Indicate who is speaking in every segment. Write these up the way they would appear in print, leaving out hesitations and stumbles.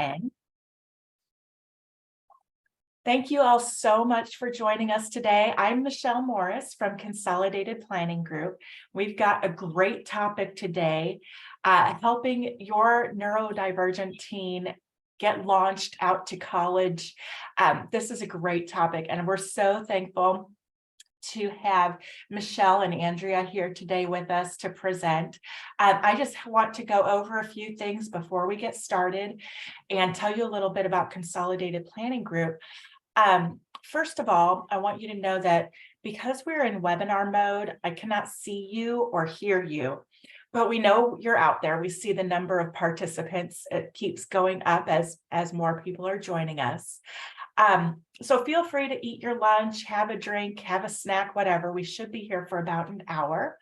Speaker 1: N. Thank you all so much for joining us today. I'm Michelle Morris from Consolidated Planning Group. We've got a great topic today, helping your neurodivergent teen get launched out to college. This is a great topic, and we're so thankful to have Michelle and Andrea here today with us to present. I just want to go over a few things before we get started and tell you a little bit about Consolidated Planning Group. First of all, I want you to know that because we're in webinar mode, I cannot see you or hear you, but we know you're out there. We see the number of participants. It keeps going up as more people are joining us. So feel free to eat your lunch, have a drink, have a snack, whatever. We should be here for about an hour.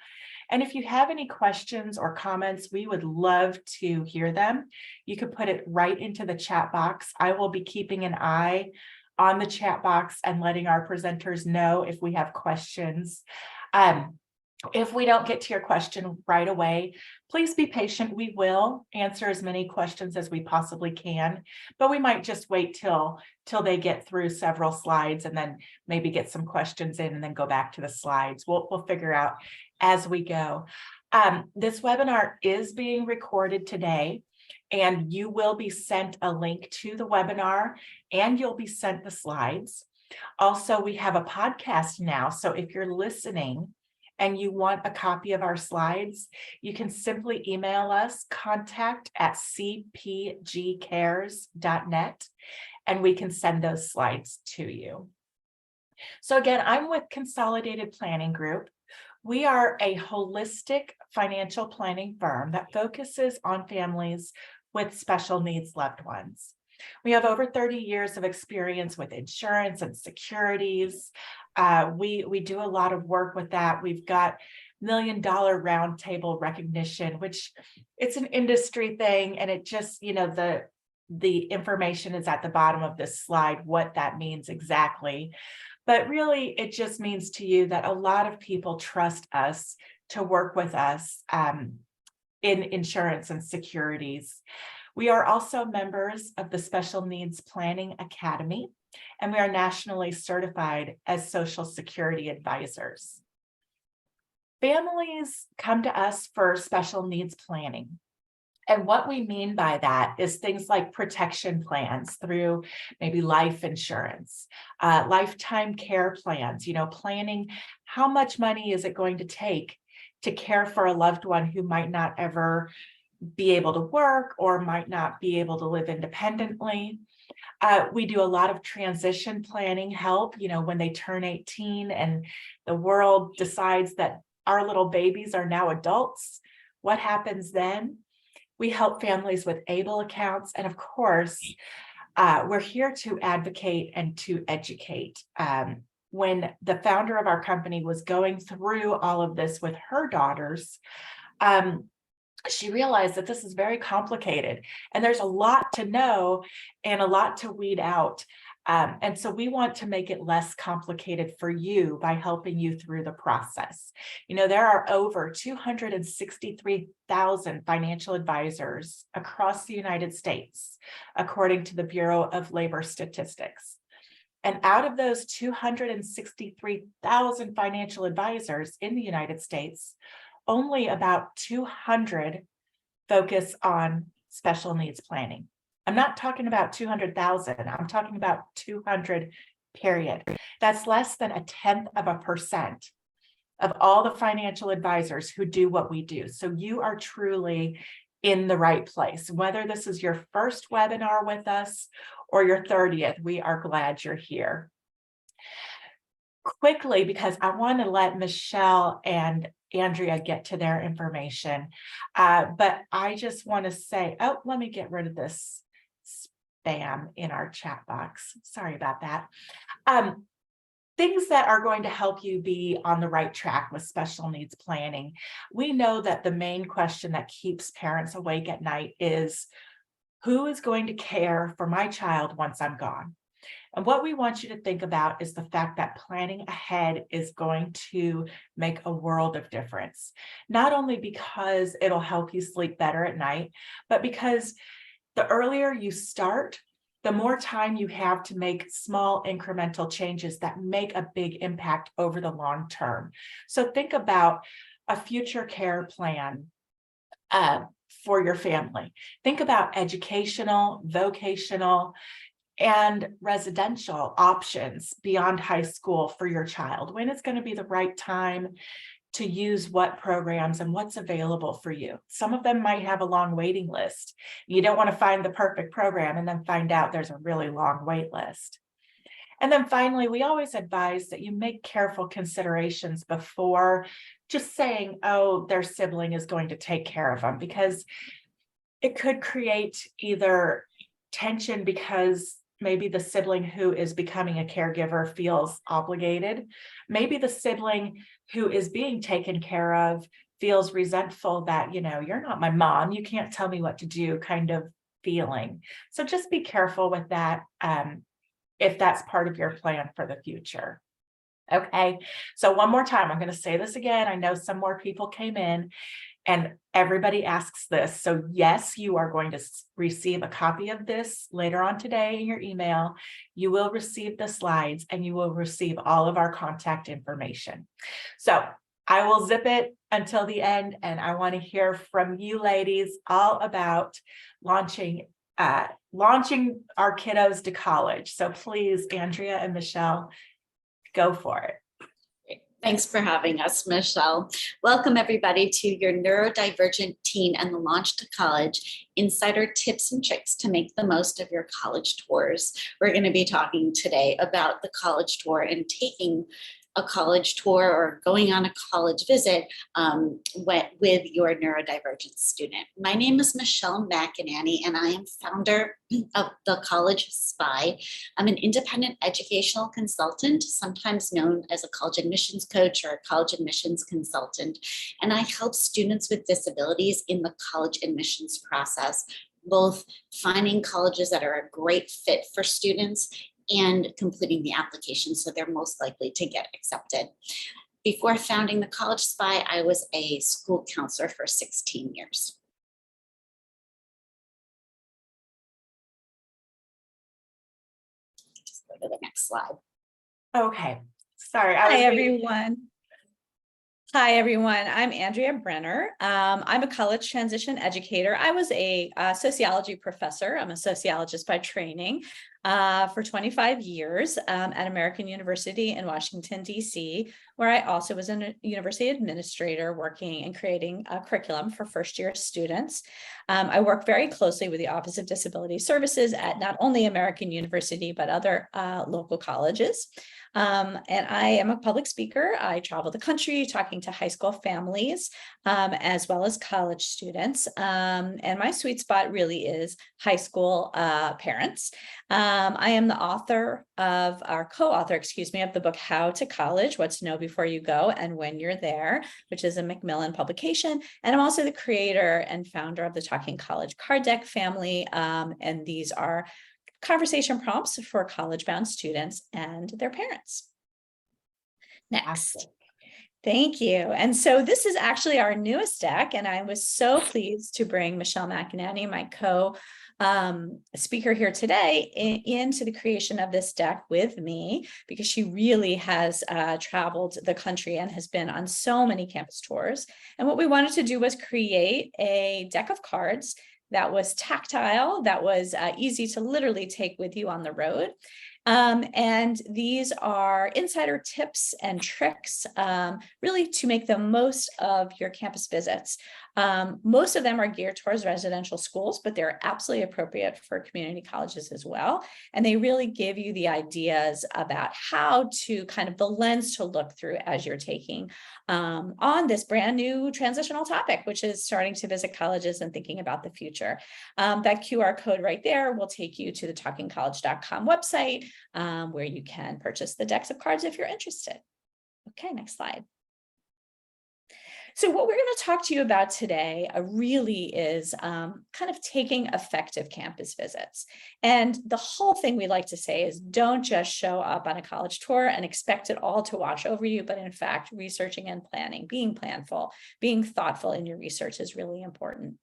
Speaker 1: And if you have any questions or comments, we would love to hear them. You could put it right into the chat box. I will be keeping an eye on the chat box and letting our presenters know if we have questions. If we don't get to your question right away, please be patient. We will answer as many questions as we possibly can, but we might just wait till they get through several slides and then maybe get some questions in and then go back to the slides. We'll figure out as we go. This webinar is being recorded today, and you will be sent a link to the webinar and you'll be sent the slides. Also, we have a podcast now, so if you're listening and you want a copy of our slides, you can simply email us, contact@cpgcares.net, and we can send those slides to you. So again, I'm with Consolidated Planning Group. We are a holistic financial planning firm that focuses on families with special needs loved ones. We have over 30 years of experience with insurance and securities. We do a lot of work with that. We've got $1 Million Roundtable recognition, which it's an industry thing, and it just, the information is at the bottom of this slide, what that means exactly. But really, it just means to you that a lot of people trust us to work with us in insurance and securities. We are also members of the Special Needs Planning Academy, and we are nationally certified as Social Security advisors. Families come to us for special needs planning. And what we mean by that is things like protection plans through maybe life insurance, lifetime care plans, planning how much money is it going to take to care for a loved one who might not ever be able to work or might not be able to live independently. We do a lot of transition planning help, when they turn 18 and the world decides that our little babies are now adults. What happens then? We help families with ABLE accounts. And of course, we're here to advocate and to educate. When the founder of our company was going through all of this with her daughters, she realized that this is very complicated and there's a lot to know and a lot to weed out. And so we want to make it less complicated for you by helping you through the process. There are over 263,000 financial advisors across the United States, according to the Bureau of Labor Statistics. And out of those 263,000 financial advisors in the United States, only about 200 focus on special needs planning. I'm not talking about 200,000. I'm talking about 200, period. That's less than 0.1% of all the financial advisors who do what we do. So you are truly in the right place. Whether this is your first webinar with us or your 30th, we are glad you're here. Quickly, because I want to let Michelle and Andrea get to their information, but I just want to say, let me get rid of this spam in our chat box. Sorry about that. Things that are going to help you be on the right track with special needs planning. We know that the main question that keeps parents awake at night is, who is going to care for my child once I'm gone? And what we want you to think about is the fact that planning ahead is going to make a world of difference, not only because it'll help you sleep better at night, but because The earlier you start, the more time you have to make small incremental changes that make a big impact over the long term. So think about a future care plan for your family. Think about educational, vocational, and residential options beyond high school for your child. When is going to be the right time to use what programs and what's available for you? Some of them might have a long waiting list. You don't want to find the perfect program and then find out there's a really long wait list. And then finally, we always advise that you make careful considerations before just saying, oh, their sibling is going to take care of them, because it could create either tension because maybe the sibling who is becoming a caregiver feels obligated. Maybe the sibling who is being taken care of feels resentful that, you're not my mom, you can't tell me what to do kind of feeling. So just be careful with that if that's part of your plan for the future. Okay, so one more time, I'm going to say this again. I know some more people came in and everybody asks this. So yes, you are going to receive a copy of this later on today in your email. You will receive the slides and you will receive all of our contact information. So I will zip it until the end, and I want to hear from you ladies all about launching our kiddos to college. So please, Andrea and Michelle, go for it.
Speaker 2: Thanks for having us, Michelle. Welcome everybody to your Neurodivergent Teen and the Launch to College Insider Tips and Tricks to make the most of your college tours. We're going to be talking today about the college tour and taking a college tour or going on a college visit with your neurodivergent student. My name is Michelle McAnaney, and I am founder of the College Spy. I'm an independent educational consultant, sometimes known as a college admissions coach or a college admissions consultant, and I help students with disabilities in the college admissions process, both finding colleges that are a great fit for students and completing the application so they're most likely to get accepted. Before founding the College Spy, I was a school counselor for 16 years. Just go to the next slide.
Speaker 1: Okay, sorry.
Speaker 3: Hi, everyone. Hi, everyone. I'm Andrea Brenner. I'm a college transition educator. I was a sociology professor. I'm a sociologist by training for 25 years at American University in Washington, D.C., where I also was a university administrator working and creating a curriculum for first-year students. I work very closely with the Office of Disability Services at not only American University, but other local colleges. And I am a public speaker. I travel the country talking to high school families as well as college students. And my sweet spot really is high school parents. I am the co-author, of the book, How to College, What to Know Before You Go and When You're There, which is a Macmillan publication. And I'm also the creator and founder of the Talking College card deck family. And these are conversation prompts for college-bound students and their parents. Next. Thank you. And so this is actually our newest deck, and I was so pleased to bring Michelle McAnaney, my co-speaker here today, into the creation of this deck with me, because she really has traveled the country and has been on so many campus tours. And what we wanted to do was create a deck of cards that was tactile, that was easy to literally take with you on the road. And these are insider tips and tricks, really to make the most of your campus visits. Most of them are geared towards residential schools, but they're absolutely appropriate for community colleges as well. And they really give you the ideas about how to kind of the lens to look through as you're taking on this brand new transitional topic, which is starting to visit colleges and thinking about the future. That QR code right there will take you to the talkingcollege.com website, where you can purchase the decks of cards if you're interested. Okay, next slide. So what we're going to talk to you about today really is kind of taking effective campus visits. And the whole thing we like to say is don't just show up on a college tour and expect it all to wash over you, but in fact, researching and planning, being planful, being thoughtful in your research is really important.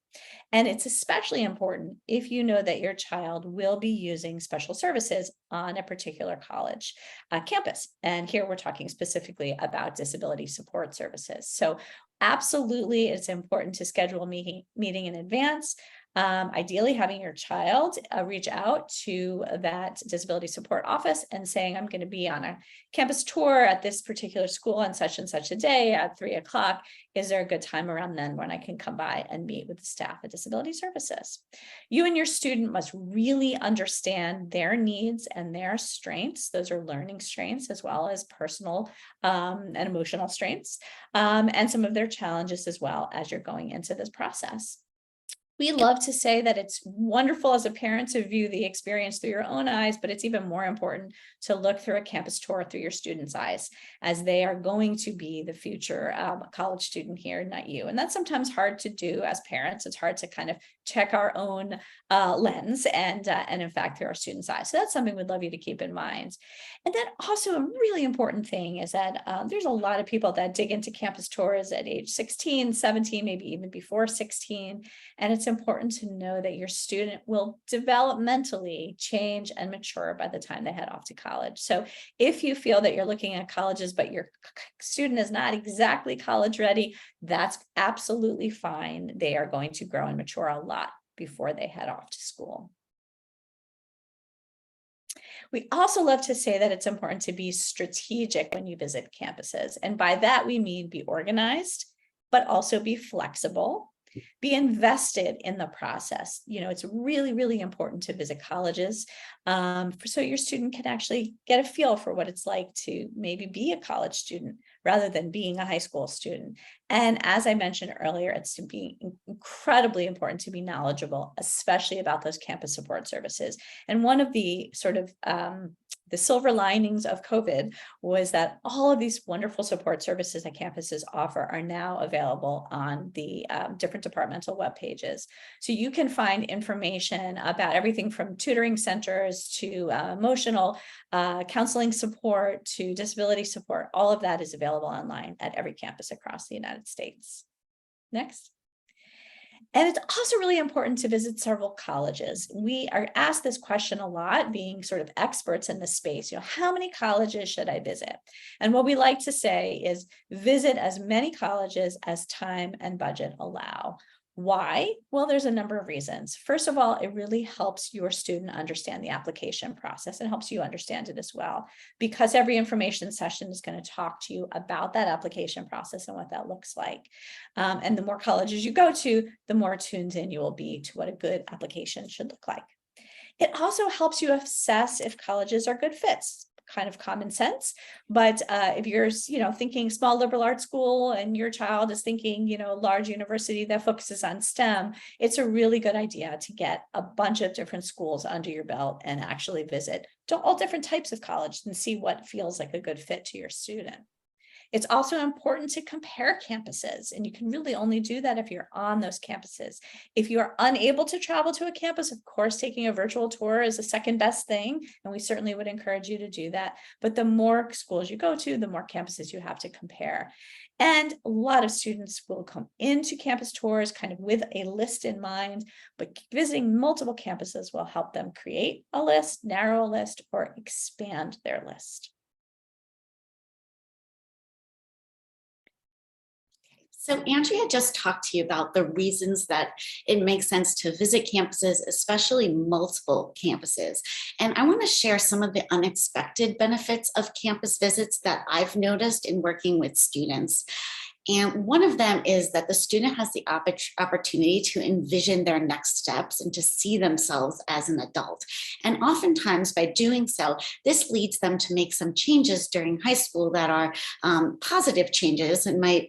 Speaker 3: And it's especially important if you know that your child will be using special services on a particular college campus. And here we're talking specifically about disability support services. So absolutely, it's important to schedule a meeting in advance. Ideally, having your child reach out to that disability support office and saying, I'm going to be on a campus tour at this particular school on such and such a day at 3 o'clock. Is there a good time around then when I can come by and meet with the staff at Disability Services? You and your student must really understand their needs and their strengths. Those are learning strengths as well as personal and emotional strengths, and some of their challenges as well as you're going into this process. We love to say that it's wonderful as a parent to view the experience through your own eyes, but it's even more important to look through a campus tour through your students' eyes, as they are going to be the future college student here, not you. And that's sometimes hard to do as parents. It's hard to kind of check our own lens and in fact through our students' eyes. So that's something we'd love you to keep in mind. And then also a really important thing is that there's a lot of people that dig into campus tours at age 16, 17, maybe even before 16. And it's important to know that your student will developmentally change and mature by the time they head off to college. So if you feel that you're looking at colleges, but your student is not exactly college ready, that's absolutely fine. They are going to grow and mature a lot before they head off to school. We also love to say that it's important to be strategic when you visit campuses. And by that, we mean be organized, but also be flexible. Be invested in the process. You know, it's really, really important to visit colleges so your student can actually get a feel for what it's like to maybe be a college student rather than being a high school student. And as I mentioned earlier, it's to be incredibly important to be knowledgeable, especially about those campus support services. And one of the sort of the silver linings of COVID was that all of these wonderful support services that campuses offer are now available on the different departmental web pages. So you can find information about everything from tutoring centers to emotional counseling support to disability support. All of that is available online at every campus across the United States. Next. And it's also really important to visit several colleges. We are asked this question a lot, being sort of experts in this space. You know, how many colleges should I visit? And what we like to say is visit as many colleges as time and budget allow. Why? Well, there's a number of reasons. First of all, it really helps your student understand the application process and helps you understand it as well, because every information session is going to talk to you about that application process and what that looks like. And the more colleges you go to, the more tuned in you will be to what a good application should look like. It also helps you assess if colleges are good fits. Kind of common sense, but if you're, thinking small liberal arts school and your child is thinking, large university that focuses on STEM, it's a really good idea to get a bunch of different schools under your belt and actually visit all different types of college and see what feels like a good fit to your student. It's also important to compare campuses, and you can really only do that if you're on those campuses. If you are unable to travel to a campus, of course, taking a virtual tour is the second best thing, and we certainly would encourage you to do that. But the more schools you go to, the more campuses you have to compare. And a lot of students will come into campus tours kind of with a list in mind, but visiting multiple campuses will help them create a list, narrow a list, or expand their list.
Speaker 2: So Andrea just talked to you about the reasons that it makes sense to visit campuses, especially multiple campuses. And I want to share some of the unexpected benefits of campus visits that I've noticed in working with students. And one of them is that the student has the opportunity to envision their next steps and to see themselves as an adult. And oftentimes by doing so, this leads them to make some changes during high school that are positive changes and might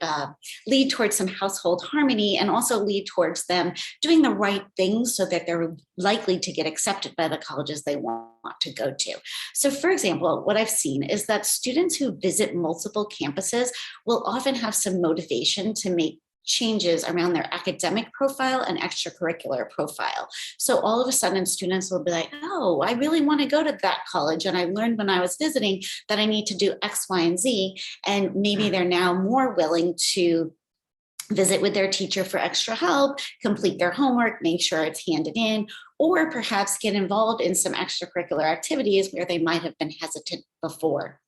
Speaker 2: lead towards some household harmony and also lead towards them doing the right things so that they're likely to get accepted by the colleges they want to go to. So for example, what I've seen is that students who visit multiple campuses will often have some motivation to make changes around their academic profile and extracurricular profile. So all of a sudden students will be like, oh, I really want to go to that college. And I learned when I was visiting that I need to do X, Y, and Z. And maybe they're now more willing to visit with their teacher for extra help, complete their homework, make sure it's handed in, or perhaps get involved in some extracurricular activities where they might have been hesitant before.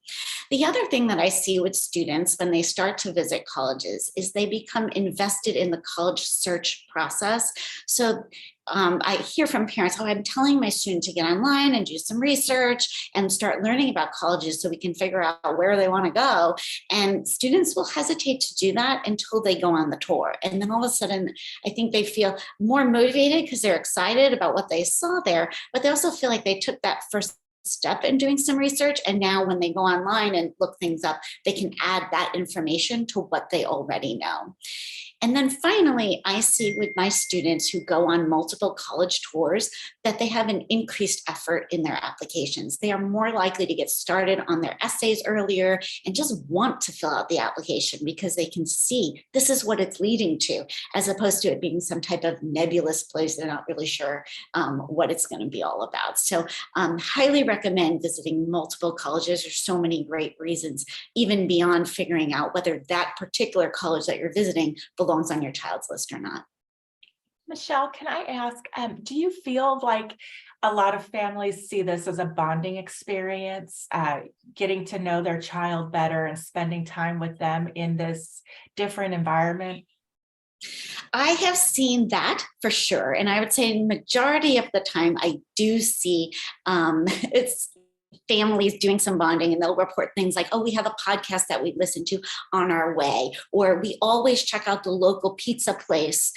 Speaker 2: The other thing that I see with students when they start to visit colleges is they become invested in the college search process. So I hear from parents, oh, I'm telling my student to get online and do some research and start learning about colleges so we can figure out where they want to go. And students will hesitate to do that until they go on the tour. And then all of a sudden, I think they feel more motivated because they're excited about what they saw there, but they also feel like they took that first step in doing some research. And now when they go online and look things up, they can add that information to what they already know. And then finally, I see with my students who go on multiple college tours that they have an increased effort in their applications. They are more likely to get started on their essays earlier and just want to fill out the application because they can see this is what it's leading to, as opposed to it being some type of nebulous place they're not really sure what it's going to be all about. So highly recommend visiting multiple colleges. There's so many great reasons, even beyond figuring out whether that particular college that you're visiting belongs on your child's list or not.
Speaker 1: Michelle, can I ask, do you feel like a lot of families see this as a bonding experience, getting to know their child better and spending time with them in this different environment?
Speaker 2: I have seen that for sure. And I would say majority of the time I do see it's families doing some bonding, and they'll report things like, oh, we have a podcast that we listen to on our way, or we always check out the local pizza place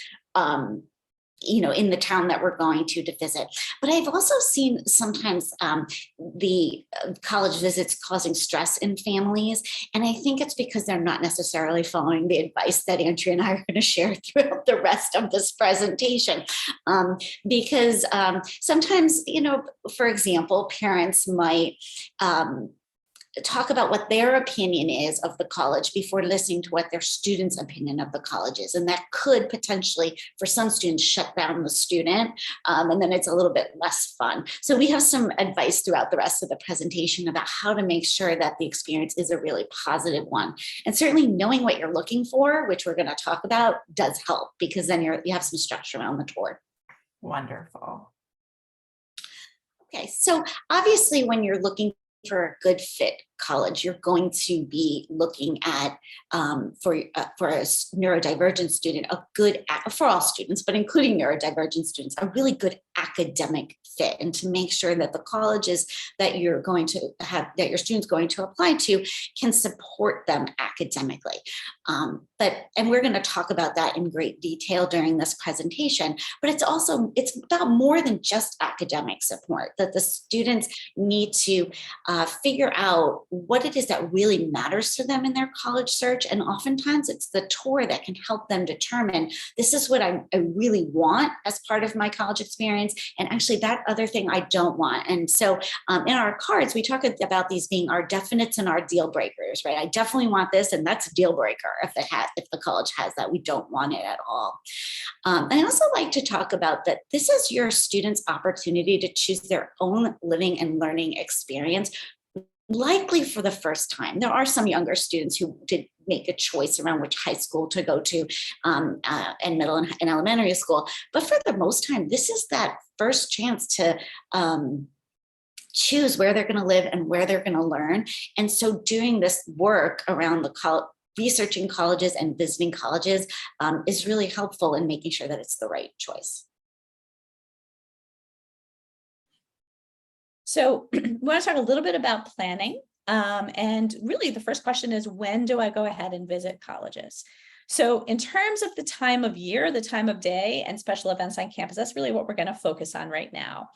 Speaker 2: in the town that we're going to visit. But I've also seen sometimes the college visits causing stress in families. And I think it's because they're not necessarily following the advice that Andrea and I are going to share throughout the rest of this presentation. Because sometimes, for example, parents might talk about what their opinion is of the college before listening to what their students' opinion of the college is. And that could potentially, for some students, shut down the student. And then it's a little bit less fun. So we have some advice throughout the rest of the presentation about how to make sure that the experience is a really positive one. And certainly knowing what you're looking for, which we're going to talk about, does help, because then you have some structure around the tour.
Speaker 1: Wonderful.
Speaker 2: Okay, so obviously when you're looking for a good fit college, you're going to be looking at for a neurodivergent student, for all students, but including neurodivergent students, a really good academic fit, and to make sure that the colleges that you're going to have, that your students going to apply to, can support them academically. And we're going to talk about that in great detail during this presentation, but it's about more than just academic support, that the students need to figure out what it is that really matters to them in their college search. And oftentimes it's the tour that can help them determine, this is what I really want as part of my college experience, and actually that other thing I don't want. And so in our cards, we talk about these being our definites and our deal breakers, right? I definitely want this, and that's a deal breaker if the college has that. We don't want it at all. I also like to talk about that this is your students' opportunity to choose their own living and learning experience, likely for the first time. There are some younger students who did make a choice around which high school to go to and middle and elementary school. But for the most time, this is that first chance to choose where they're going to live and where they're going to learn. And so doing this work around researching colleges and visiting colleges is really helpful in making sure that it's the right choice.
Speaker 3: So we want to talk a little bit about planning. And really the first question is, when do I go ahead and visit colleges? So in terms of the time of year, the time of day, and special events on campus, that's really what we're going to focus on right now.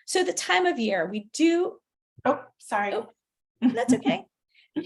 Speaker 3: So the time of year, we do...
Speaker 1: Oh, sorry.
Speaker 3: Oh, that's okay.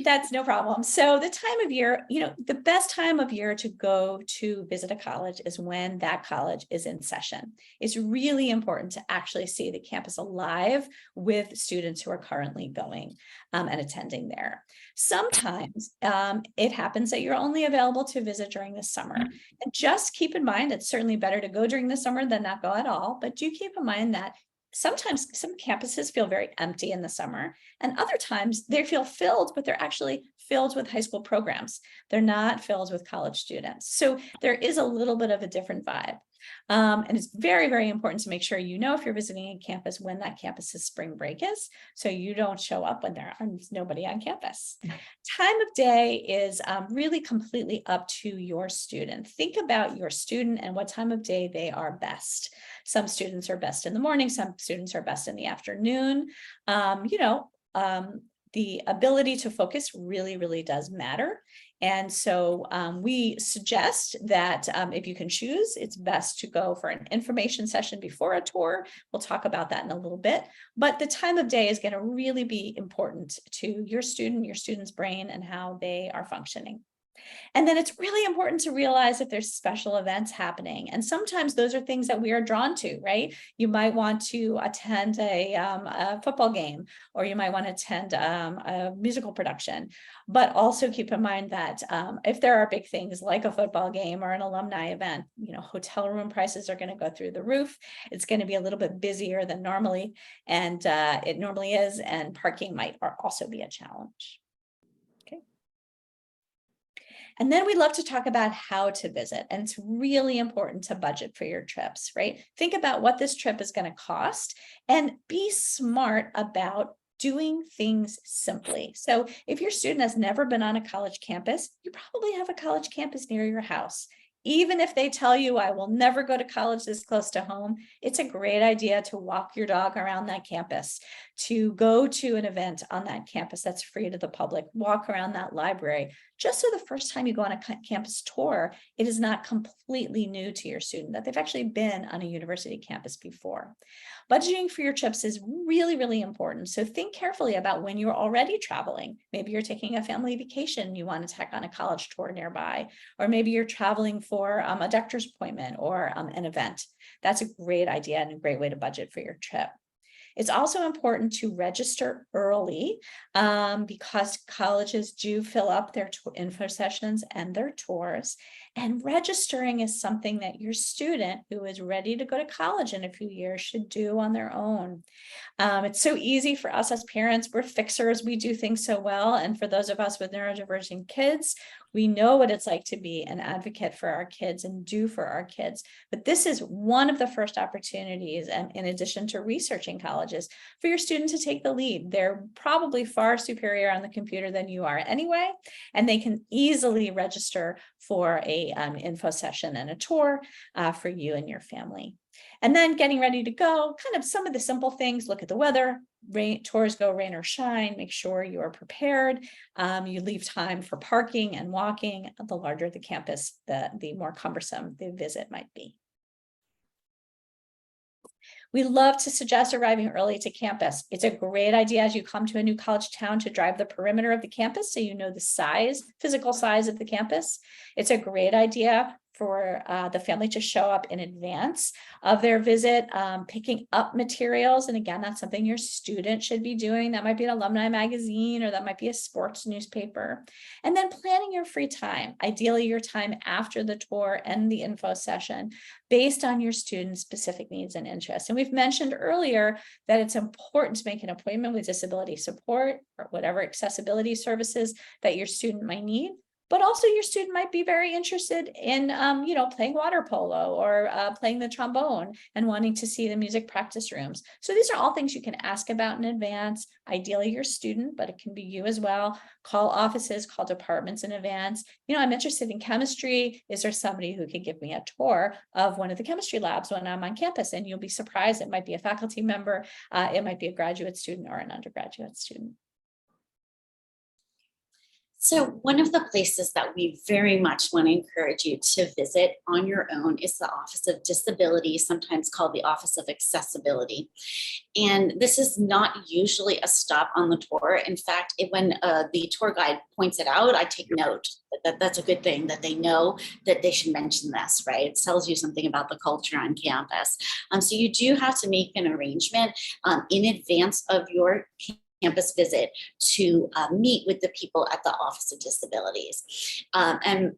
Speaker 3: That's no problem. So the time of year, the best time of year to go to visit a college is when that college is in session. It's really important to actually see the campus alive with students who are currently going and attending there. Sometimes it happens that you're only available to visit during the summer. And just keep in mind, it's certainly better to go during the summer than not go at all, but do keep in mind that sometimes some campuses feel very empty in the summer, and other times they feel filled, but they're actually filled with high school programs. They're not filled with college students. So there is a little bit of a different vibe. And it's very, very important to make sure you know if you're visiting a campus when that campus's spring break is, so you don't show up when there's nobody on campus. Time of day is really completely up to your student. Think about your student and what time of day they are best. Some students are best in the morning, some students are best in the afternoon. The ability to focus really, really does matter. And so we suggest that if you can choose, it's best to go for an information session before a tour. We'll talk about that in a little bit, but the time of day is going to really be important to your student's brain and how they are functioning. And then it's really important to realize if there's special events happening. And sometimes those are things that we are drawn to, right? You might want to attend a football game, or you might want to attend a musical production. But also keep in mind that if there are big things like a football game or an alumni event, hotel room prices are going to go through the roof. It's going to be a little bit busier than normally, and it normally is, and parking might also be a challenge. And then we love to talk about how to visit. And it's really important to budget for your trips, right? Think about what this trip is going to cost and be smart about doing things simply. So if your student has never been on a college campus, you probably have a college campus near your house. Even if they tell you, I will never go to college this close to home, it's a great idea to walk your dog around that campus, to go to an event on that campus that's free to the public, walk around that library, just so the first time you go on a campus tour, it is not completely new to your student, that they've actually been on a university campus before. Budgeting for your trips is really, really important. So think carefully about when you're already traveling. Maybe you're taking a family vacation, you want to tack on a college tour nearby, or maybe you're traveling for a doctor's appointment or an event. That's a great idea and a great way to budget for your trip. It's also important to register early because colleges do fill up their info sessions and their tours. And registering is something that your student who is ready to go to college in a few years should do on their own. It's so easy for us as parents. We're fixers. We do things so well. And for those of us with neurodivergent kids, we know what it's like to be an advocate for our kids and do for our kids. But this is one of the first opportunities, and in addition to researching colleges, for your student to take the lead. They're probably far superior on the computer than you are anyway, and they can easily register for a info session and a tour for you and your family. And then getting ready to go, kind of some of the simple things: look at the weather, tours go rain or shine, make sure you are prepared. You leave time for parking and walking. The larger the campus, the more cumbersome the visit might be. We love to suggest arriving early to campus. It's a great idea as you come to a new college town to drive the perimeter of the campus so you know the physical size of the campus. It's a great idea for the family to show up in advance of their visit, picking up materials. And again, that's something your student should be doing. That might be an alumni magazine, or that might be a sports newspaper. And then planning your free time, ideally your time after the tour and the info session, based on your student's specific needs and interests. And we've mentioned earlier that it's important to make an appointment with disability support or whatever accessibility services that your student might need. But also your student might be very interested in, playing water polo or playing the trombone and wanting to see the music practice rooms. So these are all things you can ask about in advance, ideally your student, but it can be you as well. Call offices, call departments in advance. I'm interested in chemistry. Is there somebody who could give me a tour of one of the chemistry labs when I'm on campus? And you'll be surprised. It might be a faculty member. It might be a graduate student or an undergraduate student.
Speaker 2: So one of the places that we very much want to encourage you to visit on your own is the Office of Disability, sometimes called the Office of Accessibility. And this is not usually a stop on the tour. In fact, when the tour guide points it out, I take note. That's a good thing, that they know that they should mention this, right? It tells you something about the culture on campus. So you do have to make an arrangement in advance of your campus visit to meet with the people at the Office of Disabilities. And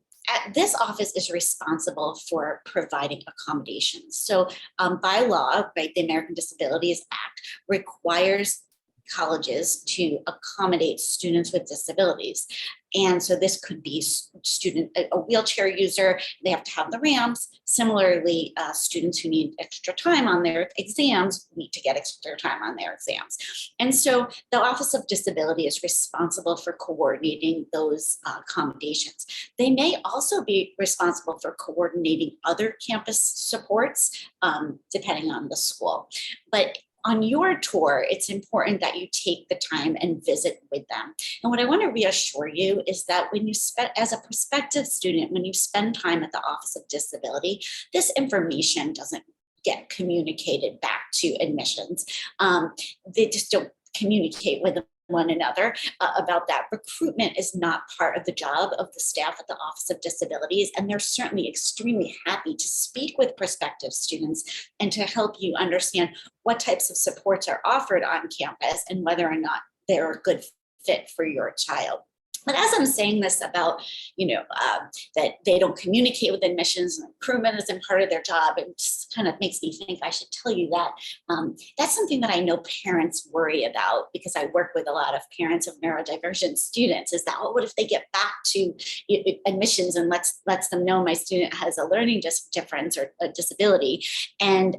Speaker 2: this office is responsible for providing accommodations. So by law, right, the American Disabilities Act requires colleges to accommodate students with disabilities. And so this could be a wheelchair user, they have to have the ramps. Similarly, students who need extra time on their exams need to get extra time on their exams. And so the Office of Disability is responsible for coordinating those accommodations. They may also be responsible for coordinating other campus supports, depending on the school. But on your tour, it's important that you take the time and visit with them. And what I want to reassure you is that when you spend, as a prospective student, when you spend time at the Office of Disability, this information doesn't get communicated back to admissions. They just don't communicate with one another about that. Recruitment is not part of the job of the staff at the Office of Disabilities, and they're certainly extremely happy to speak with prospective students and to help you understand what types of supports are offered on campus and whether or not they're a good fit for your child. But as I'm saying this about, that they don't communicate with admissions and recruitment isn't part of their job, it just kind of makes me think I should tell you that that's something that I know parents worry about, because I work with a lot of parents of neurodivergent students, is that, oh, what if they get back to admissions and lets them know my student has a learning difference or a disability. And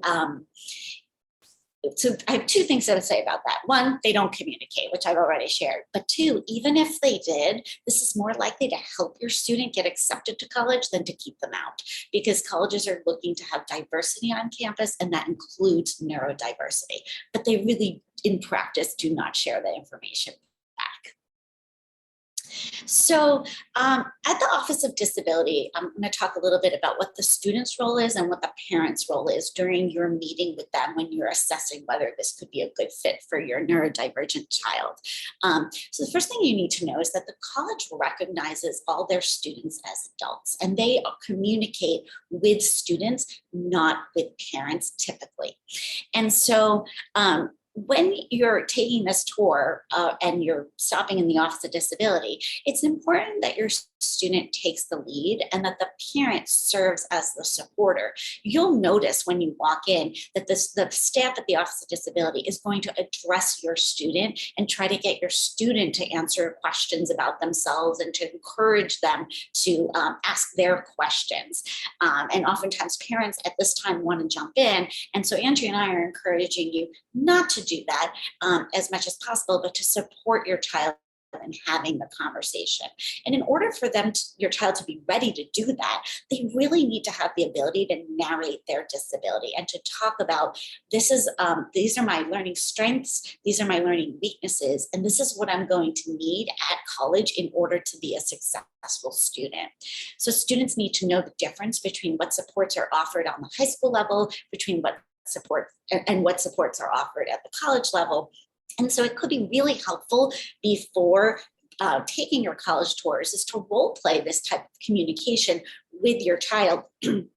Speaker 2: so I have two things to say about that. One, they don't communicate, which I've already shared. But two, even if they did, this is more likely to help your student get accepted to college than to keep them out, because colleges are looking to have diversity on campus, and that includes neurodiversity. But they really, in practice, do not share that information back. So at the Office of Disability, I'm going to talk a little bit about what the student's role is and what the parent's role is during your meeting with them when you're assessing whether this could be a good fit for your neurodivergent child. So the first thing you need to know is that the college recognizes all their students as adults, and they communicate with students, not with parents typically. And so when you're taking this tour and you're stopping in the Office of Disability, it's important that your student takes the lead and that the parent serves as the supporter. You'll notice when you walk in that the staff at the Office of Disability is going to address your student and try to get your student to answer questions about themselves and to encourage them to ask their questions. And oftentimes parents at this time want to jump in. And so Andrea and I are encouraging you not to do that as much as possible, but to support your child in having the conversation. And in order for your child to be ready to do that, they really need to have the ability to narrate their disability and to talk about, these are my learning strengths, these are my learning weaknesses, and this is what I'm going to need at college in order to be a successful student. So students need to know the difference between what supports are offered on the high school level, between what supports are offered at the college level. And so it could be really helpful before taking your college tours is to role play this type of communication with your child and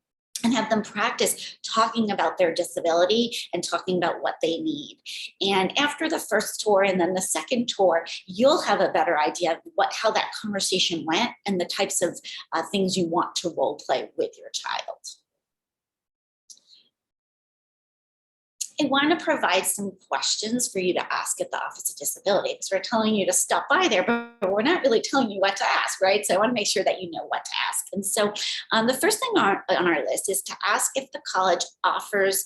Speaker 2: have them practice talking about their disability and talking about what they need. And after the first tour and then the second tour, you'll have a better idea of how that conversation went and the types of things you want to role play with your child. I want to provide some questions for you to ask at the Office of Disability, because we're telling you to stop by there, but we're not really telling you what to ask, right? So I want to make sure that you know what to ask. And so the first thing on our list is to ask if the college offers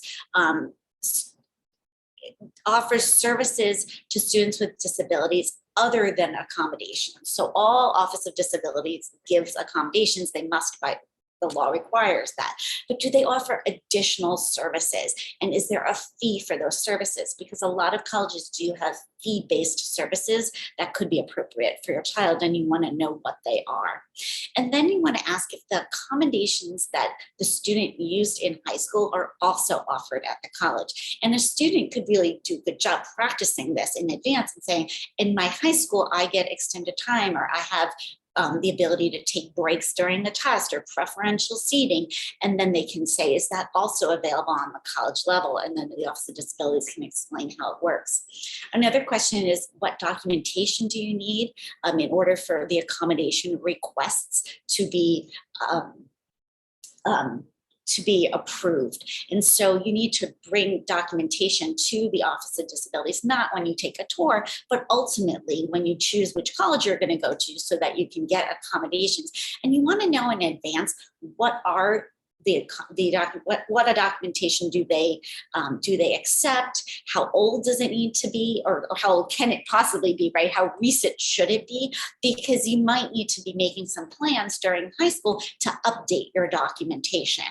Speaker 2: services to students with disabilities other than accommodations. So all Office of Disabilities gives accommodations. They must, by the law requires that. But do they offer additional services? And is there a fee for those services? Because a lot of colleges do have fee-based services that could be appropriate for your child, and you want to know what they are. And then you want to ask if the accommodations that the student used in high school are also offered at the college. And a student could really do a good job practicing this in advance and saying, in my high school, I get extended time, or I have the ability to take breaks during the test or preferential seating. And then they can say, is that also available on the college level? And then the Office of Disabilities can explain how it works. Another question is, what documentation do you need in order for the accommodation requests to be approved? And so you need to bring documentation to the Office of Disabilities, not when you take a tour, but ultimately when you choose which college you're going to go to, so that you can get accommodations. And you want to know in advance, what are what a documentation do they accept? How old does it need to be, or how old can it possibly be, right? How recent should it be? Because you might need to be making some plans during high school to update your documentation.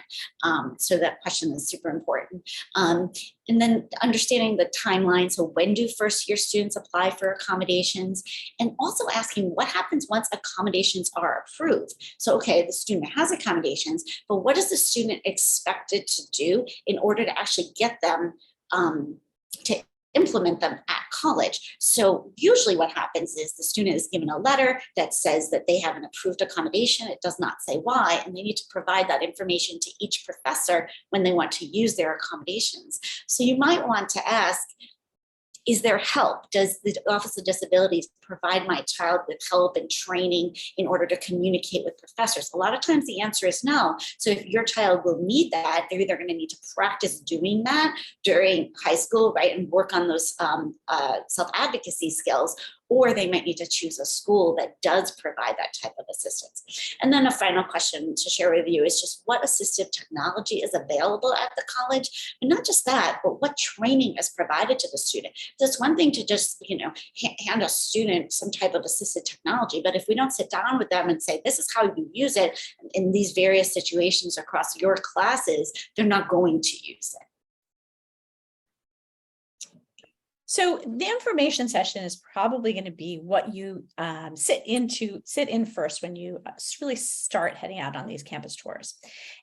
Speaker 2: So that question is super important. And then understanding the timeline. So when do first year students apply for accommodations? And also asking what happens once accommodations are approved. So, okay, the student has accommodations, but what is the student expected to do in order to actually get them to implement them at college? So usually what happens is the student is given a letter that says that they have an approved accommodation. It does not say why, and they need to provide that information to each professor when they want to use their accommodations. So you might want to ask, is there help? Does the Office of Disabilities provide my child with help and training in order to communicate with professors? A lot of times the answer is no. So if your child will need that, they're either going to need to practice doing that during high school, right, and work on those self-advocacy skills, or they might need to choose a school that does provide that type of assistance. And then a final question to share with you is just what assistive technology is available at the college. And not just that, but what training is provided to the student. So it's one thing to just, hand a student some type of assistive technology, but if we don't sit down with them and say, this is how you use it in these various situations across your classes, they're not going to use it.
Speaker 3: So the information session is probably going to be what you sit in first when you really start heading out on these campus tours.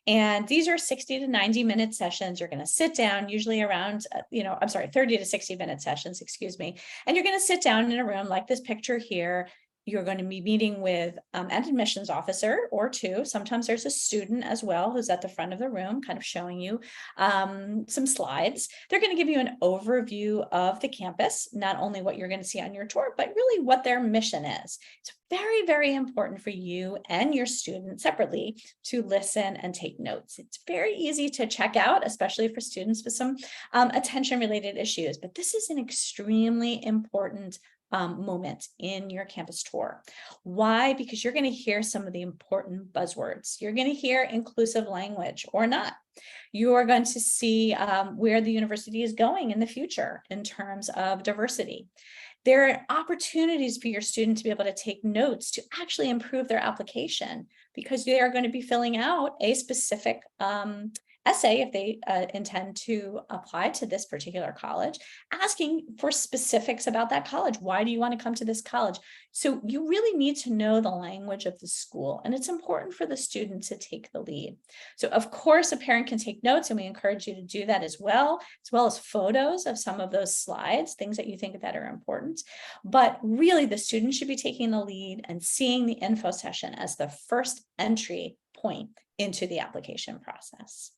Speaker 3: And these are 60 to 90 minute sessions. You're going to sit down, usually around, 30 to 60 minute sessions, excuse me. And you're going to sit down in a room like this picture here. You're going to be meeting with an admissions officer or two. Sometimes there's a student as well who's at the front of the room, kind of showing you some slides. They're going to give you an overview of the campus, not only what you're going to see on your tour, but really what their mission is. It's very, very important for you and your student separately to listen and take notes. It's very easy to check out, especially for students with some attention-related issues, but this is an extremely important moment in your campus tour. Why? Because you're going to hear some of the important buzzwords. You're going to hear inclusive language or not. You are going to see where the university is going in the future in terms of diversity. There are opportunities for your student to be able to take notes to actually improve their application, because they are going to be filling out a specific essay if they intend to apply to this particular college, asking for specifics about that college. Why do you want to come to this college? So you really need to know the language of the school, and it's important for the student to take the lead. So of course, a parent can take notes, and we encourage you to do that as well as photos of some of those slides, things that you think that are important. But really, the student should be taking the lead and seeing the info session as the first entry point into the application process.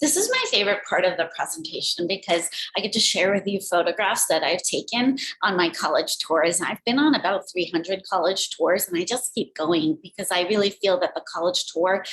Speaker 2: This is my favorite part of the presentation because I get to share with you photographs that I've taken on my college tours. I've been on about 300 college tours, and I just keep going because I really feel that the college tour,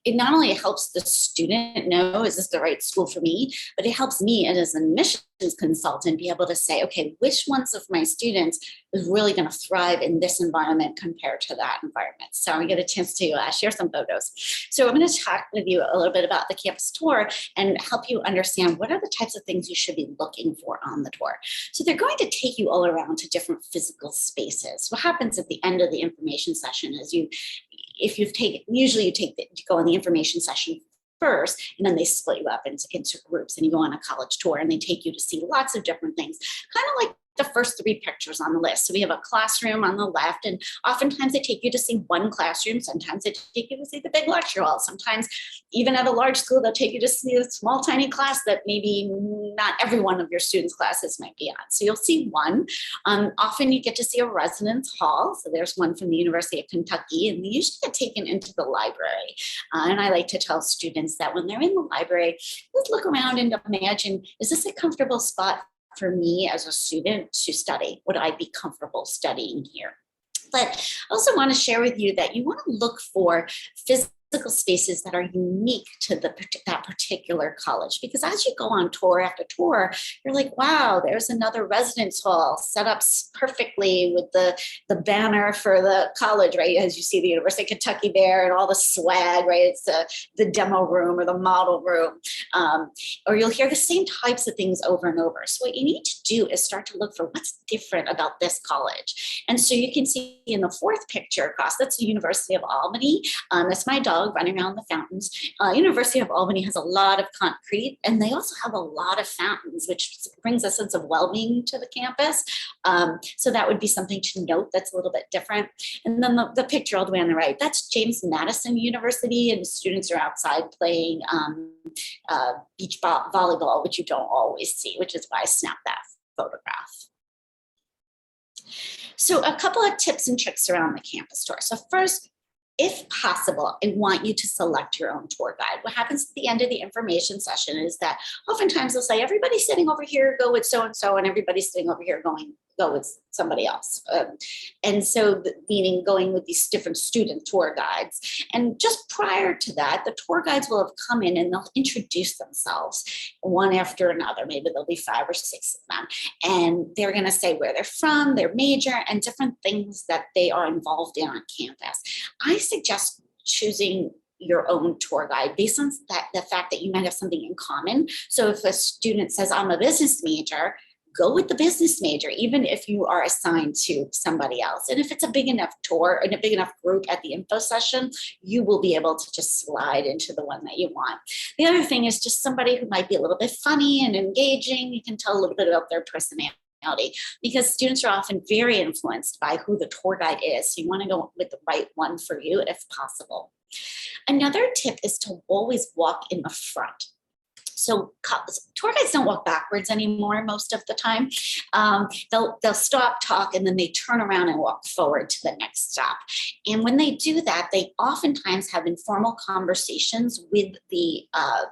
Speaker 2: it not only helps the student know, is this the right school for me, but it helps me as an admissions consultant be able to say, okay, which ones of my students is really going to thrive in this environment compared to that environment. So I get a chance to share some photos. So I'm going to talk with you a little bit about the campus tour and help you understand what are the types of things you should be looking for on the tour. So they're going to take you all around to different physical spaces. What happens at the end of the information session is you go on the information session first, and then they split you up into groups, and you go on a college tour, and they take you to see lots of different things, kind of like the first 3 pictures on the list. So we have a classroom on the left, and oftentimes they take you to see one classroom. Sometimes they take you to see the big lecture hall. Sometimes even at a large school, they'll take you to see a small, tiny class that maybe not every one of your students' classes might be on. So you'll see one. Often you get to see a residence hall. So there's one from the University of Kentucky, and they usually get taken into the library. And I like to tell students that when they're in the library, let's look around and imagine, is this a comfortable spot for me as a student to study? Would I be comfortable studying here? But I also want to share with you that you want to look for physical spaces that are unique to that particular college, because as you go on tour after tour, you're like, wow, there's another residence hall set up perfectly with the banner for the college, right? As you see the University of Kentucky there and all the swag, right? It's the demo room or the model room. Or you'll hear the same types of things over and over. So what you need to do is start to look for what's different about this college. And so you can see in the 4th picture across, that's the University of Albany. That's my dog running around the fountains. University of Albany has a lot of concrete, and they also have a lot of fountains, which brings a sense of well-being to the campus. So that would be something to note that's a little bit different. And then the picture all the way on the right, that's James Madison University, and students are outside playing beach volleyball, which you don't always see, which is why I snapped that photograph. So a couple of tips and tricks around the campus tour. So first, if possible, I want you to select your own tour guide. What happens at the end of the information session is that oftentimes they'll say, everybody's sitting over here, go with so-and-so, and everybody's sitting over here, go with somebody else. And so meaning going with these different student tour guides. And just prior to that, the tour guides will have come in and they'll introduce themselves one after another. Maybe there'll be 5 or 6 of them. And they're going to say where they're from, their major, and different things that they are involved in on campus. I suggest choosing your own tour guide based on the fact that you might have something in common. So if a student says, I'm a business major, go with the business major, even if you are assigned to somebody else. And if it's a big enough tour and a big enough group at the info session, you will be able to just slide into the one that you want. The other thing is just somebody who might be a little bit funny and engaging. You can tell a little bit about their personality, because students are often very influenced by who the tour guide is. So you want to go with the right one for you if possible. Another tip is to always walk in the front. So tour guides don't walk backwards anymore most of the time. They'll stop, talk, and then they turn around and walk forward to the next stop. And when they do that, they oftentimes have informal conversations with the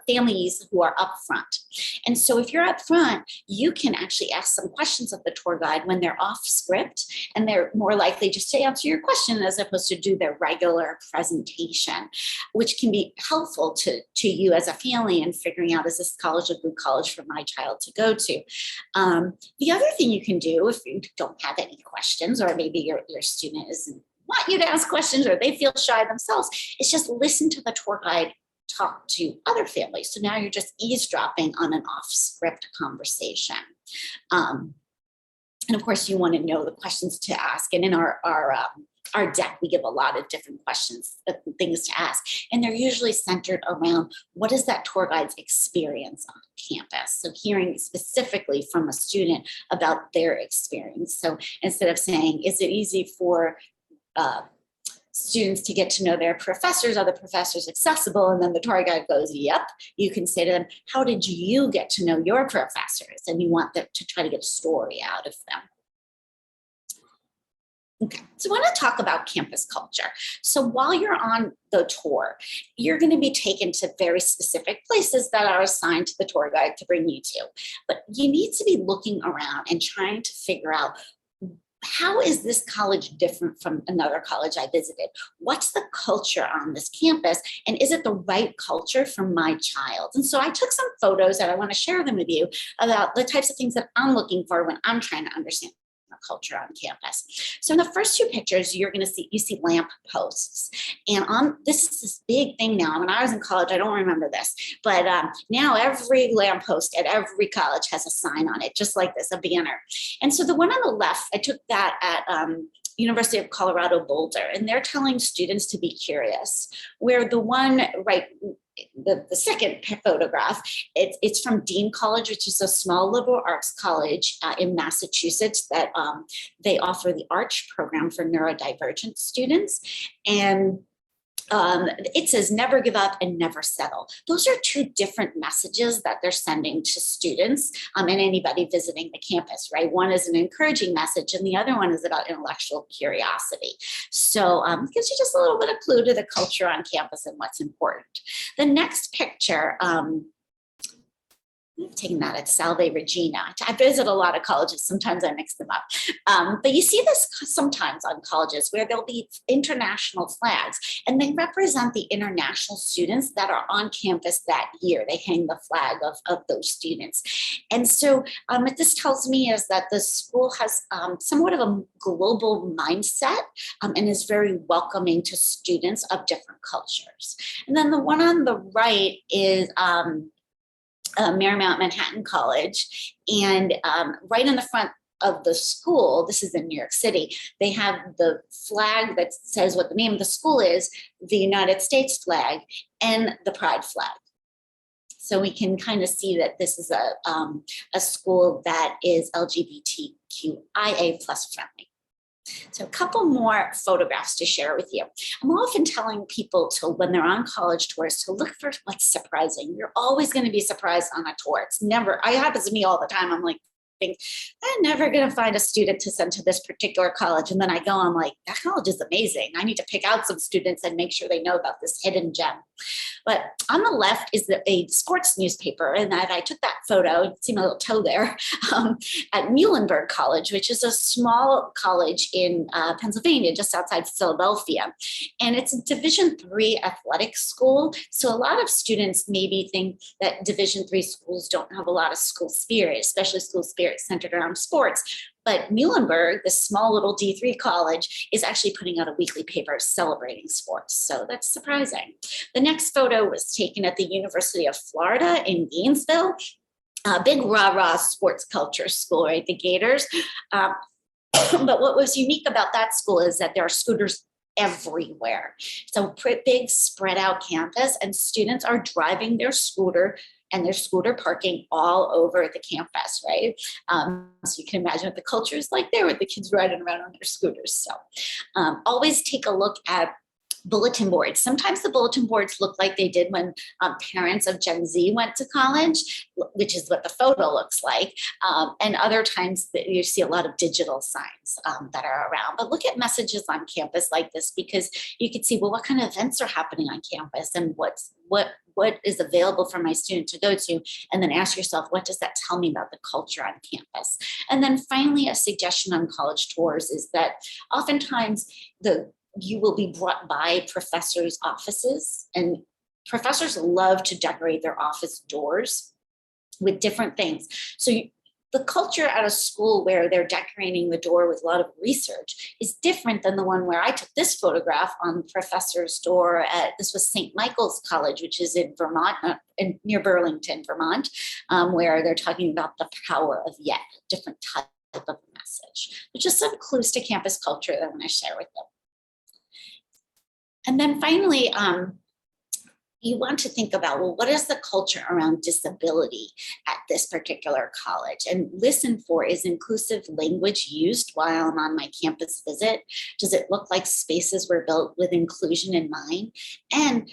Speaker 2: families who are up front. And so if you're up front, you can actually ask some questions of the tour guide when they're off script, and they're more likely just to answer your question as opposed to do their regular presentation, which can be helpful to you as a family in figuring out, is this college a good college for my child to go to? The other thing you can do, if you don't have any questions, or maybe your student doesn't want you to ask questions, or they feel shy themselves, is just listen to the tour guide talk to other families. So now you're just eavesdropping on an off-script conversation. And of course, you want to know the questions to ask. And in our deck, we give a lot of different questions, things to ask. And they're usually centered around, what is that tour guide's experience on campus? So hearing specifically from a student about their experience. So instead of saying, is it easy for students to get to know their professors? Are the professors accessible? And then the tour guide goes, yep. You can say to them, how did you get to know your professors? And you want them to try to get a story out of them. Okay, so I want to talk about campus culture. So while you're on the tour, you're going to be taken to very specific places that are assigned to the tour guide to bring you to. But you need to be looking around and trying to figure out, how is this college different from another college I visited? What's the culture on this campus? And is it the right culture for my child? And so I took some photos and I want to share them with you about the types of things that I'm looking for when I'm trying to understand the culture on campus. So in the first 2 pictures, you see lamp posts. And this is this big thing now. When I was in college, I don't remember this, but now every lamp post at every college has a sign on it, just like this, a banner. And so the one on the left, I took that at University of Colorado Boulder, and they're telling students to be curious, where the one right the second photograph, it's from Dean College, which is a small liberal arts college in Massachusetts that they offer the Arch program for neurodivergent students. And it says never give up and never settle. Those are two different messages that they're sending to students and anybody visiting the campus, right? One is an encouraging message and the other one is about intellectual curiosity. So it gives you just a little bit of clue to the culture on campus and what's important. The next picture, I'm taking that at Salve Regina. I visit a lot of colleges. Sometimes I mix them up. But you see this sometimes on colleges where there'll be international flags and they represent the international students that are on campus that year. They hang the flag of those students. And so what this tells me is that the school has somewhat of a global mindset and is very welcoming to students of different cultures. And then the one on the right is Marymount Manhattan College. And right in the front of the school, this is in New York City, they have the flag that says what the name of the school is, the United States flag, and the Pride flag. So we can kind of see that this is a school that is LGBTQIA+ friendly. So a couple more photographs to share with you. I'm often telling people to, when they're on college tours, to look for what's surprising. You're always going to be surprised on a tour. It's never, it happens to me all the time. I'm like, I'm never going to find a student to send to this particular college. And then I go, I'm like, that college is amazing. I need to pick out some students and make sure they know about this hidden gem. But on the left is a sports newspaper. And I took that photo, you can see my little toe there, at Muhlenberg College, which is a small college in Pennsylvania, just outside Philadelphia. And it's a Division III athletic school. So a lot of students maybe think that Division III schools don't have a lot of school spirit, especially school spirit centered around sports. But Muhlenberg, this small little D3 college, is actually putting out a weekly paper celebrating sports. So that's surprising. The next photo was taken at the University of Florida in Gainesville. A big rah-rah sports culture school, right? The Gators. But what was unique about that school is that there are scooters everywhere. So big spread out campus, and students are driving their scooter and their scooter parking all over the campus, right? So you can imagine what the culture is like there with the kids riding around on their scooters. So always take a look at bulletin boards. Sometimes the bulletin boards look like they did when parents of Gen Z went to college, which is what the photo looks like. And other times you see a lot of digital signs that are around. But look at messages on campus like this, because you can see, well, what kind of events are happening on campus and what is available for my student to go to, and then ask yourself, what does that tell me about the culture on campus? And then finally, a suggestion on college tours is that oftentimes you will be brought by professors' offices, and professors love to decorate their office doors with different things. So the culture at a school where they're decorating the door with a lot of research is different than the one where I took this photograph on the professor's door this was St. Michael's College, which is in Vermont, near Burlington, Vermont, where they're talking about the power of yet, a different type of message. But just some clues to campus culture that I want to share with them. And then finally, you want to think about, well, what is the culture around disability at this particular college? And listen for, is inclusive language used while I'm on my campus visit? Does it look like spaces were built with inclusion in mind? And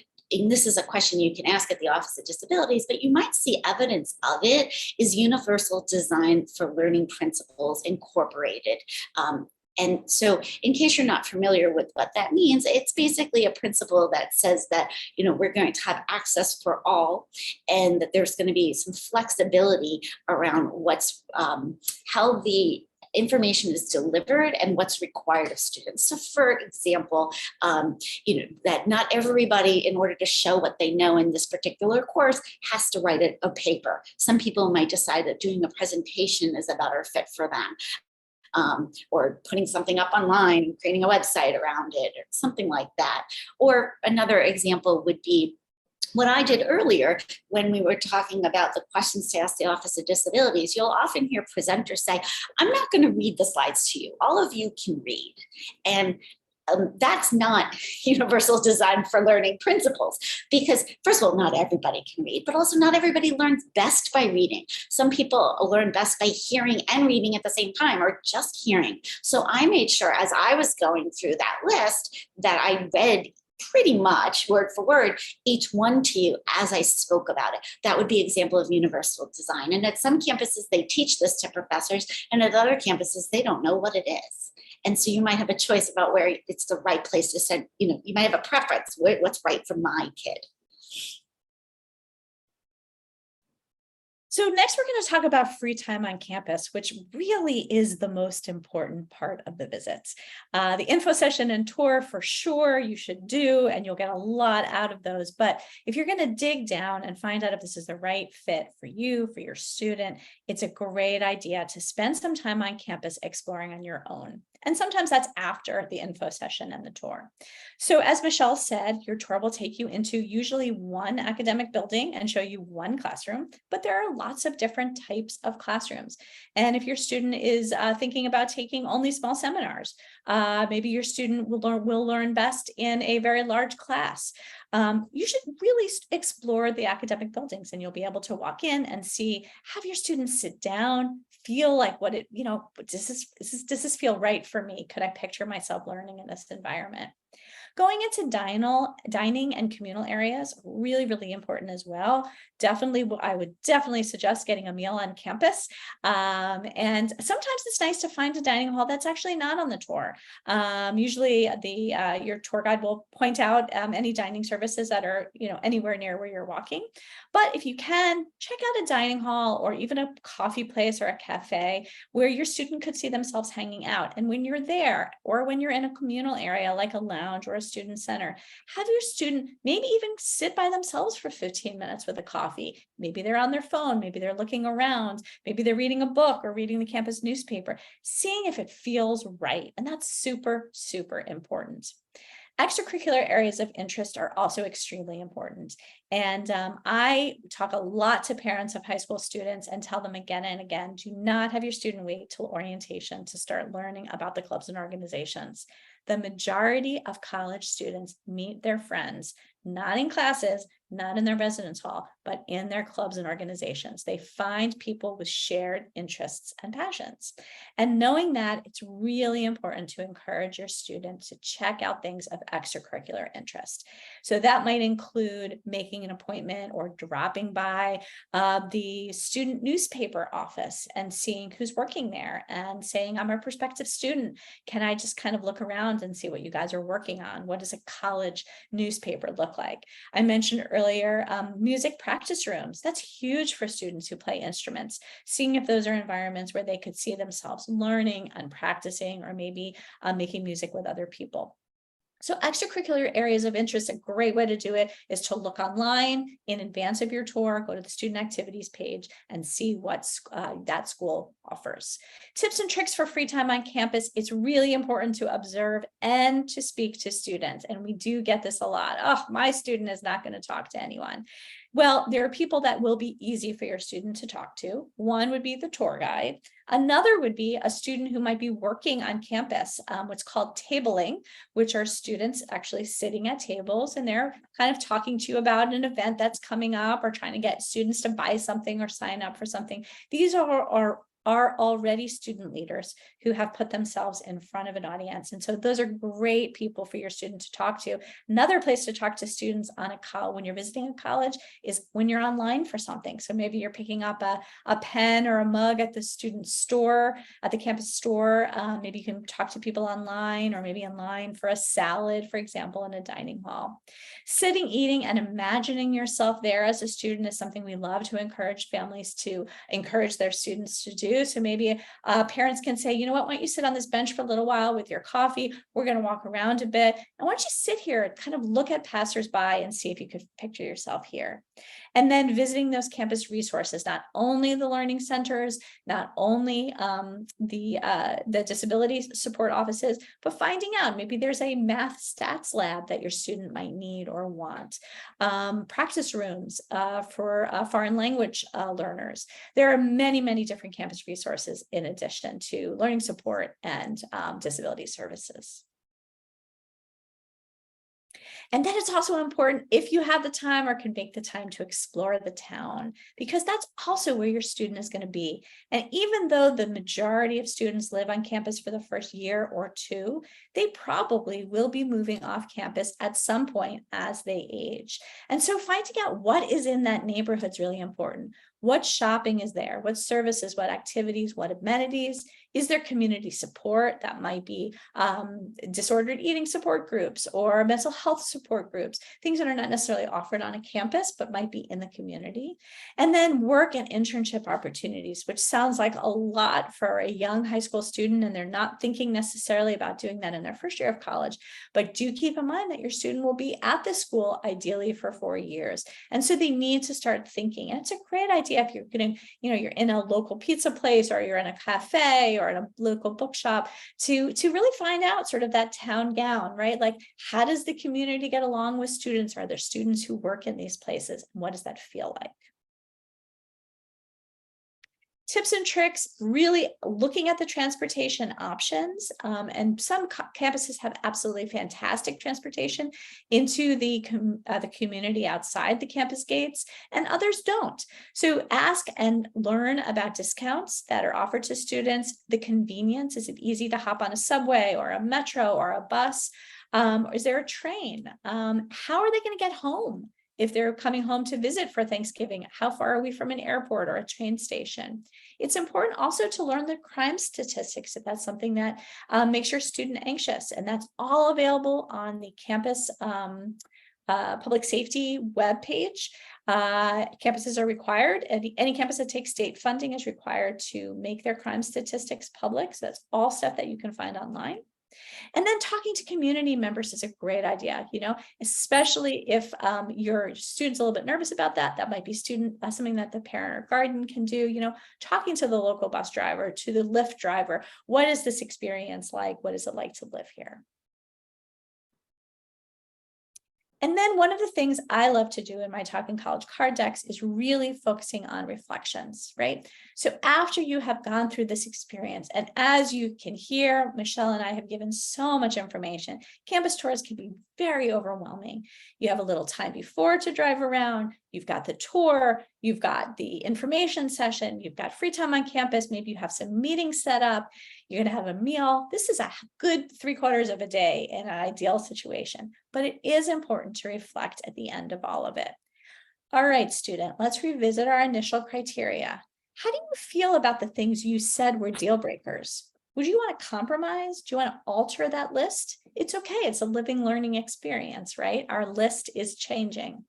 Speaker 2: this is a question you can ask at the Office of Disabilities, but you might see evidence of it. Is universal design for learning principles incorporated? And so in case you're not familiar with what that means, it's basically a principle that says that, we're going to have access for all, and that there's going to be some flexibility around how the information is delivered and what's required of students. So for example, that not everybody, in order to show what they know in this particular course, has to write a paper. Some people might decide that doing a presentation is a better fit for them. Or putting something up online and creating a website around it, or something like that. Or another example would be what I did earlier when we were talking about the questions to ask the Office of Disabilities. You'll often hear presenters say, I'm not going to read the slides to you. All of you can read. And that's not universal design for learning principles, because first of all, not everybody can read, but also not everybody learns best by reading. Some people learn best by hearing and reading at the same time, or just hearing. So I made sure as I was going through that list that I read pretty much word for word each one to you as I spoke about it. That would be an example of universal design. And at some campuses, they teach this to professors, and at other campuses, they don't know what it is. And so you might have a choice about where it's the right place to send, you might have a preference, what's right for my kid.
Speaker 3: So next, we're going to talk about free time on campus, which really is the most important part of the visits. The info session and tour, for sure, you should do, and you'll get a lot out of those. But if you're going to dig down and find out if this is the right fit for you, for your student, it's a great idea to spend some time on campus exploring on your own. And sometimes that's after the info session and the tour. So as Michelle said, your tour will take you into usually one academic building and show you one classroom, but there are lots of different types of classrooms. And if your student is thinking about taking only small seminars, maybe your student will learn best in a very large class. You should really explore the academic buildings, and you'll be able to walk in and see, have your students sit down, feel like what it, does this feel right for me? Could I picture myself learning in this environment? Going into dining and communal areas, really, really important as well. I would definitely suggest getting a meal on campus. And sometimes it's nice to find a dining hall that's actually not on the tour. Usually your tour guide will point out any dining services that are, anywhere near where you're walking. But if you can, check out a dining hall or even a coffee place or a cafe where your student could see themselves hanging out. And when you're there, or when you're in a communal area like a lounge or a student center, have your student maybe even sit by themselves for 15 minutes with a coffee. Maybe they're on their phone, maybe they're looking around, maybe they're reading a book or reading the campus newspaper, seeing if it feels right. And that's super, super important. Extracurricular areas of interest are also extremely important. And I talk a lot to parents of high school students and tell them again and again, do not have your student wait till orientation to start learning about the clubs and organizations. The majority of college students meet their friends, not in classes, not in their residence hall, but in their clubs and organizations. They find people with shared interests and passions. And knowing that, it's really important to encourage your students to check out things of extracurricular interest. So that might include making an appointment or dropping by the student newspaper office and seeing who's working there and saying, I'm a prospective student. Can I just kind of look around and see what you guys are working on? What does a college newspaper look like? I mentioned earlier, music practice rooms. That's huge for students who play instruments, seeing if those are environments where they could see themselves learning and practicing, or maybe making music with other people. So extracurricular areas of interest, a great way to do it is to look online in advance of your tour, go to the student activities page and see what that school offers. Tips and tricks for free time on campus. It's really important to observe and to speak to students. And we do get this a lot. Oh, my student is not going to talk to anyone. Well, there are people that will be easy for your student to talk to. One would be the tour guide. Another would be a student who might be working on campus, what's called tabling, which are students actually sitting at tables and they're kind of talking to you about an event that's coming up or trying to get students to buy something or sign up for something. These are already student leaders who have put themselves in front of an audience. And so those are great people for your student to talk to. Another place to talk to students on a college, when you're visiting a college, is when you're online for something. So maybe you're picking up a pen or a mug at the student store, at the campus store. Maybe you can talk to people online, or maybe online for a salad, for example, in a dining hall. Sitting, eating, and imagining yourself there as a student is something we love to encourage families to encourage their students to do. So maybe parents can say, you know what, why don't you sit on this bench for a little while with your coffee? We're going to walk around a bit. And why don't you sit here and kind of look at passersby and see if you could picture yourself here. And then visiting those campus resources, not only the learning centers, not only the disability support offices, but finding out maybe there's a math stats lab that your student might need or want. Practice rooms for foreign language learners. There are many, many different campus resources in addition to learning support and disability services. And then it's also important, if you have the time or can make the time, to explore the town, because that's also where your student is going to be. And even though the majority of students live on campus for the first year or two, they probably will be moving off campus at some point as they age. And so finding out what is in that neighborhood is really important. What shopping is there? What services, what activities, what amenities? Is there community support? That might be disordered eating support groups or mental health support groups, things that are not necessarily offered on a campus, but might be in the community. And then work and internship opportunities, which sounds like a lot for a young high school student, and they're not thinking necessarily about doing that in their first year of college. But do keep in mind that your student will be at the school ideally for 4 years. And so they need to start thinking. And it's a great idea if you're getting, you're in a local pizza place, or you're in a cafe, or in a local bookshop, to really find out sort of that town gown, right? Like, how does the community get along with students? Are there students who work in these places? And what does that feel like? Tips and tricks, really looking at the transportation options. And some campuses have absolutely fantastic transportation into the community outside the campus gates, and others don't. So ask and learn about discounts that are offered to students. The convenience, is it easy to hop on a subway or a metro or a bus? Is there a train? How are they going to get home? If they're coming home to visit for Thanksgiving, how far are we from an airport or a train station? It's important also to learn the crime statistics if that's something that makes your student anxious. And that's all available on the campus public safety webpage. Campuses are required, any campus that takes state funding is required to make their crime statistics public. So that's all stuff that you can find online. And then talking to community members is a great idea, especially if your student's a little bit nervous about that. That might be something that the parent or guardian can do, talking to the local bus driver, to the Lyft driver. What is this experience like? What is it like to live here? And then one of the things I love to do in my Talking College card decks is really focusing on reflections, right? So after you have gone through this experience, and as you can hear, Michelle and I have given so much information, campus tours can be very overwhelming. You have a little time before to drive around, you've got the tour, you've got the information session, you've got free time on campus, maybe you have some meetings set up, you're going to have a meal. This is a good 3/4 of a day in an ideal situation, but it is important to reflect at the end of all of it. All right, student, let's revisit our initial criteria. How do you feel about the things you said were deal breakers? Would you want to compromise? Do you want to alter that list? It's okay. It's a living, learning experience, right? Our list is changing.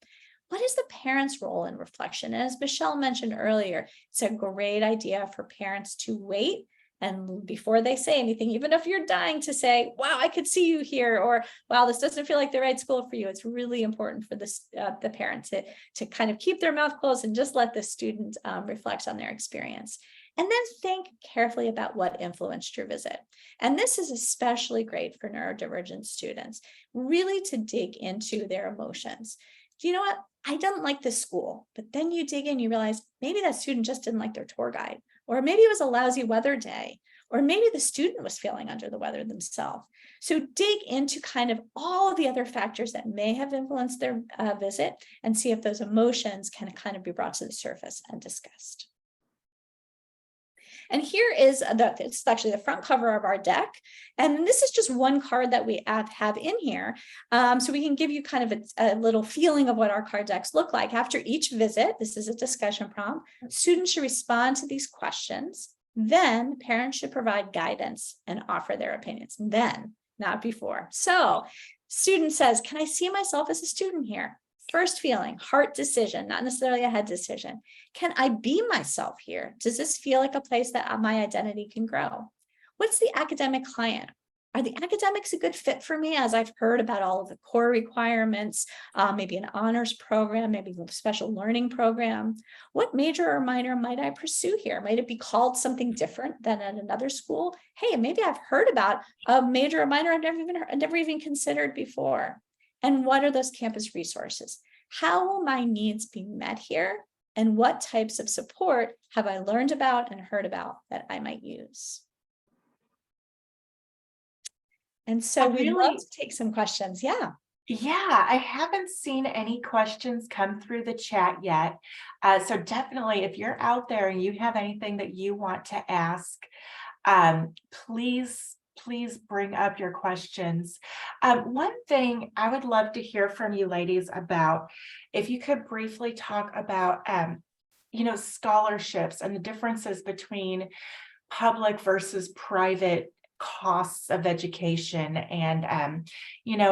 Speaker 3: What is the parent's role in reflection? And as Michelle mentioned earlier, it's a great idea for parents to wait, and before they say anything, even if you're dying to say, wow, I could see you here, or wow, this doesn't feel like the right school for you, it's really important for the parent to kind of keep their mouth closed and just let the student reflect on their experience. And then think carefully about what influenced your visit. And this is especially great for neurodivergent students, really to dig into their emotions. Do you know what? I didn't like this school, but then you dig in, you realize maybe that student just didn't like their tour guide, or maybe it was a lousy weather day, or maybe the student was feeling under the weather themselves. So dig into kind of all of the other factors that may have influenced their visit, and see if those emotions can kind of be brought to the surface and discussed. And here is it's actually the front cover of our deck. And this is just one card that we have in here. So we can give you kind of a little feeling of what our card decks look like. After each visit, this is a discussion prompt. Students should respond to these questions. Then parents should provide guidance and offer their opinions. Then, not before. So student says, can I see myself as a student here? First feeling, heart decision, not necessarily a head decision. Can I be myself here? Does this feel like a place that my identity can grow? What's the academic client? Are the academics a good fit for me, as I've heard about all of the core requirements, maybe an honors program, maybe a special learning program? What major or minor might I pursue here? Might it be called something different than at another school? Hey, maybe I've heard about a major or minor I've never even considered before. And what are those campus resources? How will my needs be met here? And what types of support have I learned about and heard about that I might use? And so we'd love to take some questions. Yeah.
Speaker 1: Yeah, I haven't seen any questions come through the chat yet. So definitely, if you're out there and you have anything that you want to ask, please bring up your questions. One thing I would love to hear from you ladies about, if you could briefly talk about, scholarships and the differences between public versus private costs of education. And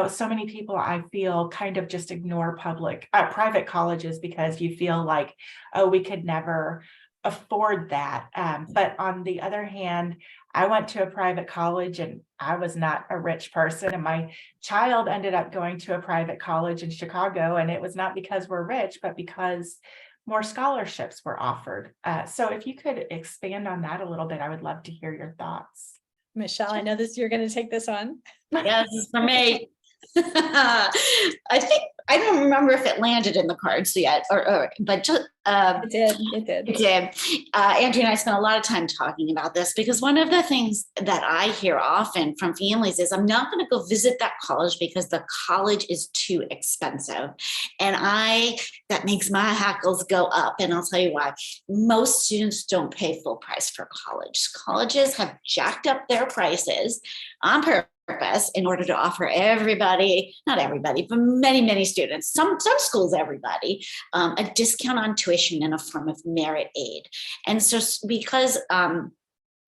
Speaker 1: so many people, I feel, kind of just ignore private colleges because you feel like, oh, we could never afford that. But on the other hand, I went to a private college and I was not a rich person, and my child ended up going to a private college in Chicago, and it was not because we're rich, but because more scholarships were offered. So if you could expand on that a little bit, I would love to hear your thoughts.
Speaker 3: Michelle, I know you're going to take this on.
Speaker 2: Yes, for me. I think I don't remember if it landed in the cards yet, but just
Speaker 3: It did. It did.
Speaker 2: it did. Andrea and I spent a lot of time talking about this because one of the things that I hear often from families is, I'm not going to go visit that college because the college is too expensive. And that makes my hackles go up. And I'll tell you why. Most students don't pay full price for college. Colleges have jacked up their prices on purpose in order to offer everybody, not everybody, but many students, some schools, everybody, a discount on tuition in a form of merit aid. And so because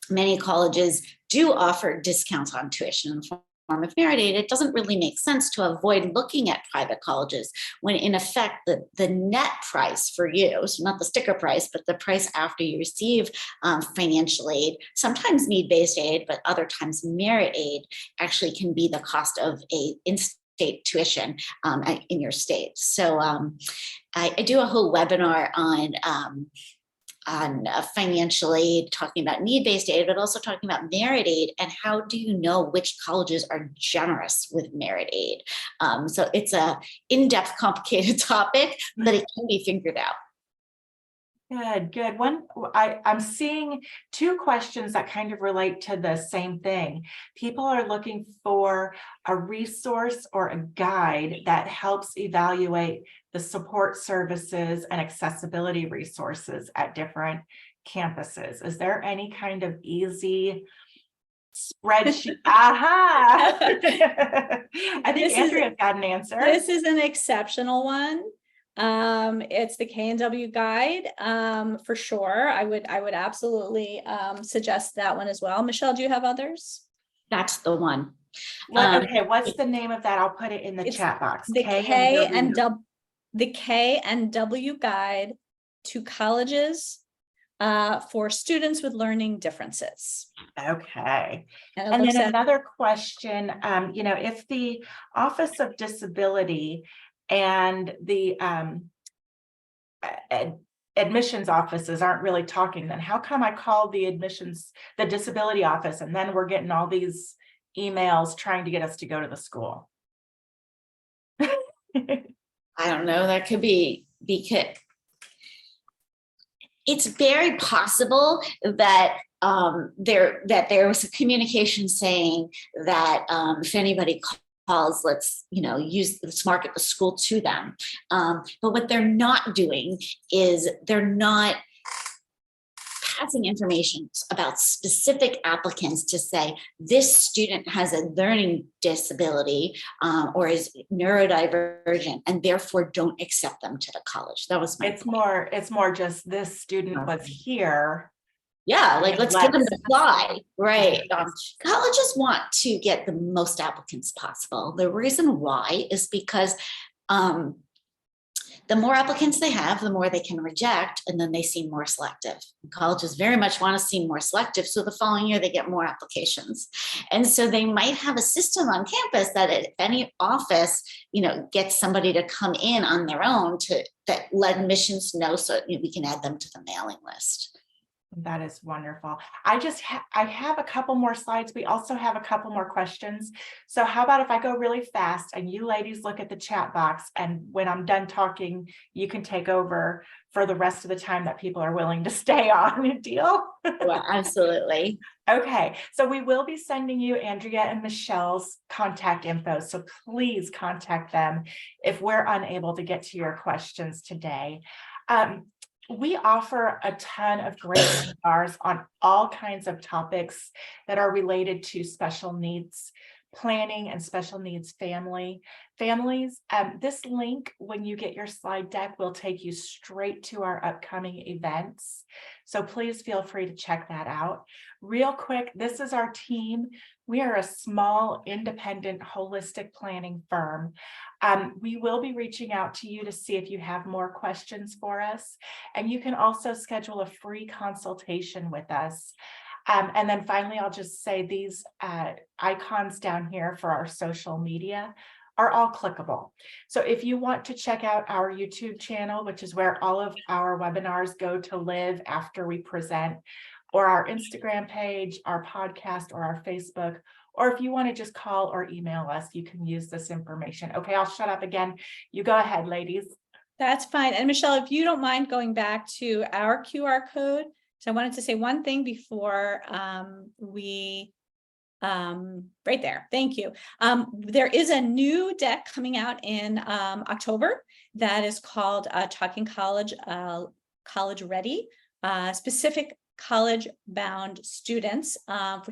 Speaker 2: many colleges do offer discounts on tuition in the form of merit aid, it doesn't really make sense to avoid looking at private colleges when in effect the net price for you, so not the sticker price, but the price after you receive financial aid, sometimes need-based aid, but other times merit aid, actually can be the cost of a in-state tuition in your state. So I do a whole webinar on financial aid, talking about need-based aid, but also talking about merit aid and how do you know which colleges are generous with merit aid. So it's a in-depth, complicated topic, but it can be figured out.
Speaker 1: Good. I'm seeing two questions that kind of relate to the same thing. People are looking for a resource or a guide that helps evaluate the support services and accessibility resources at different campuses. Is there any kind of easy spreadsheet? Aha! I think Andrea's got an answer.
Speaker 3: This is an exceptional one. It's the K&W guide, for sure. I would absolutely suggest that one as well. Michelle, do you have others?
Speaker 2: That's the one.
Speaker 1: Okay, what's the name of that? I'll put it in the chat box.
Speaker 3: The K&W guide to colleges for students with learning differences.
Speaker 1: Okay.
Speaker 3: And
Speaker 1: then another question, if the Office of Disability and the admissions offices aren't really talking, then how come I called the disability office, and then we're getting all these emails trying to get us to go to the school?
Speaker 2: I don't know. That could be because it's very possible that there was a communication saying that if anybody calls, let's market the school to them. But what they're not doing is they're not passing information about specific applicants to say this student has a learning disability or is neurodivergent and therefore don't accept them to the college. That was my point.
Speaker 1: It's more just this student was here.
Speaker 2: Yeah, like let's get them to apply, right? Colleges want to get the most applicants possible. The reason why is because the more applicants they have, the more they can reject, and then they seem more selective. Colleges very much want to seem more selective, so the following year they get more applications. And so they might have a system on campus that if any office, gets somebody to come in on their own that let admissions know so we can add them to the mailing list.
Speaker 1: That is wonderful. I have a couple more slides. We also have a couple more questions. So how about if I go really fast and you ladies look at the chat box, and when I'm done talking, you can take over for the rest of the time that people are willing to stay on. Deal?
Speaker 2: Well, absolutely.
Speaker 1: Okay, so we will be sending you Andrea and Michelle's contact info. So please contact them if we're unable to get to your questions today. We offer a ton of great webinars on all kinds of topics that are related to special needs planning and special needs families. This link, when you get your slide deck, will take you straight to our upcoming events. So please feel free to check that out. Real quick, this is our team. We are a small, independent, holistic planning firm. We will be reaching out to you to see if you have more questions for us. And you can also schedule a free consultation with us. And then finally, I'll just say these icons down here for our social media are all clickable. So if you want to check out our YouTube channel, which is where all of our webinars go to live after we present, or our Instagram page, our podcast, or our Facebook, or if you want to just call or email us, you can use this information. Okay, I'll shut up again. You go ahead, ladies.
Speaker 3: That's fine. And Michelle, if you don't mind going back to our QR code. So I wanted to say one thing before right there. Thank you. There is a new deck coming out in October that is called Talking College, College Ready, specific college-bound students,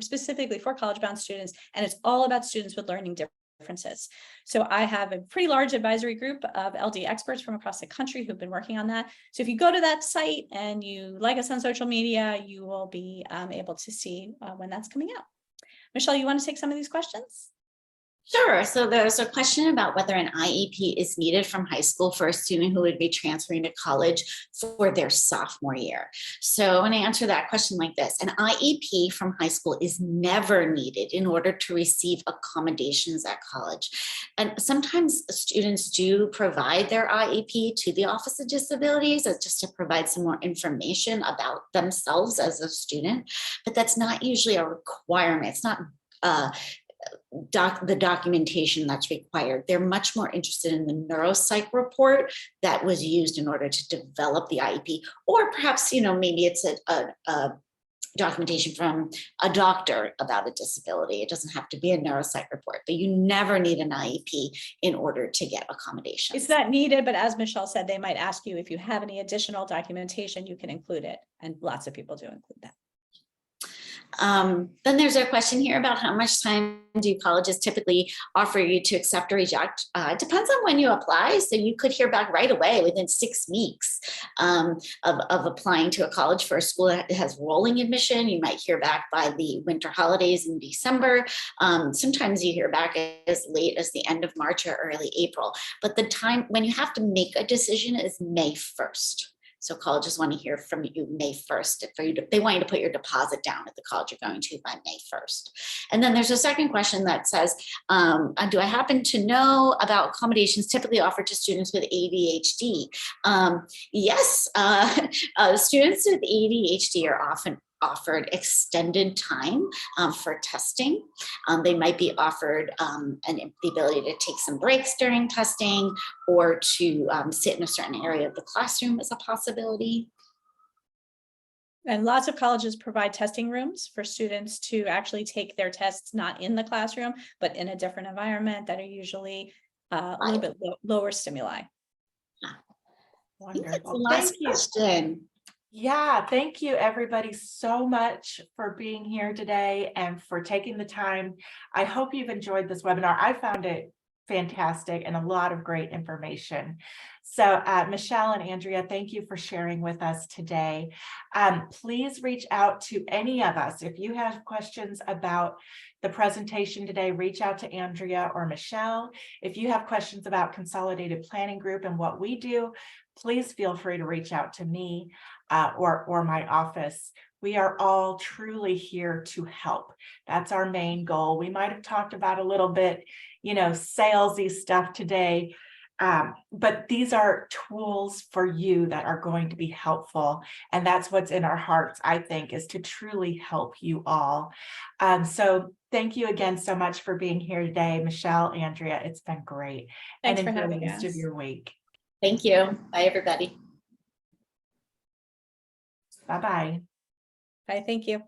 Speaker 3: specifically for college-bound students, and it's all about students with learning differences. So I have a pretty large advisory group of LD experts from across the country who've been working on that. So if you go to that site and you like us on social media, you will be able to see when that's coming out. Michelle, you want to take some of these questions?
Speaker 2: Sure. So there's a question about whether an IEP is needed from high school for a student who would be transferring to college for their sophomore year. So I want to answer that question like this. An IEP from high school is never needed in order to receive accommodations at college. And sometimes students do provide their IEP to the Office of Disabilities just to provide some more information about themselves as a student, but that's not usually a requirement. It's not the documentation that's required. They're much more interested in the neuropsych report that was used in order to develop the IEP, or perhaps, maybe it's a documentation from a doctor about a disability. It doesn't have to be a neuropsych report, but you never need an IEP in order to get accommodations.
Speaker 3: It's not needed, but as Michelle said, they might ask you if you have any additional documentation, you can include it. And lots of people do include that.
Speaker 2: Then there's a question here about how much time do colleges typically offer you to accept or reject. It depends on when you apply. So you could hear back right away within 6 weeks of applying to a college for a school that has rolling admission. You might hear back by the winter holidays in December. Sometimes you hear back as late as the end of March or early April. But the time when you have to make a decision is May 1st. So colleges want to hear from you May 1st. They want you to put your deposit down at the college you're going to by May 1st. And then there's a second question that says, do I happen to know about accommodations typically offered to students with ADHD? Yes, students with ADHD are often offered extended time for testing. They might be offered the ability to take some breaks during testing, or to sit in a certain area of the classroom is a possibility.
Speaker 3: And lots of colleges provide testing rooms for students to actually take their tests, not in the classroom, but in a different environment that are usually a little bit lower stimuli.
Speaker 1: Wonderful.
Speaker 2: Last question.
Speaker 1: Yeah, thank you everybody so much for being here today and for taking the time. I hope you've enjoyed this webinar. I found it fantastic and a lot of great information. So Michelle and Andrea, thank you for sharing with us today. Please reach out to any of us. If you have questions about the presentation today, reach out to Andrea or Michelle. If you have questions about Consolidated Planning Group and what we do, please feel free to reach out to me or my office. We are all truly here to help. That's our main goal. We might have talked about a little bit, salesy stuff today, But these are tools for you that are going to be helpful. And that's what's in our hearts, I think, is to truly help you all. So thank you again so much for being here today, Michelle, Andrea. It's been great.
Speaker 3: Thanks
Speaker 1: And
Speaker 3: for
Speaker 1: enjoy the
Speaker 3: having
Speaker 1: rest of
Speaker 3: us.
Speaker 1: your week.
Speaker 2: Thank you. Bye, everybody.
Speaker 1: Bye-bye.
Speaker 3: Bye, thank you.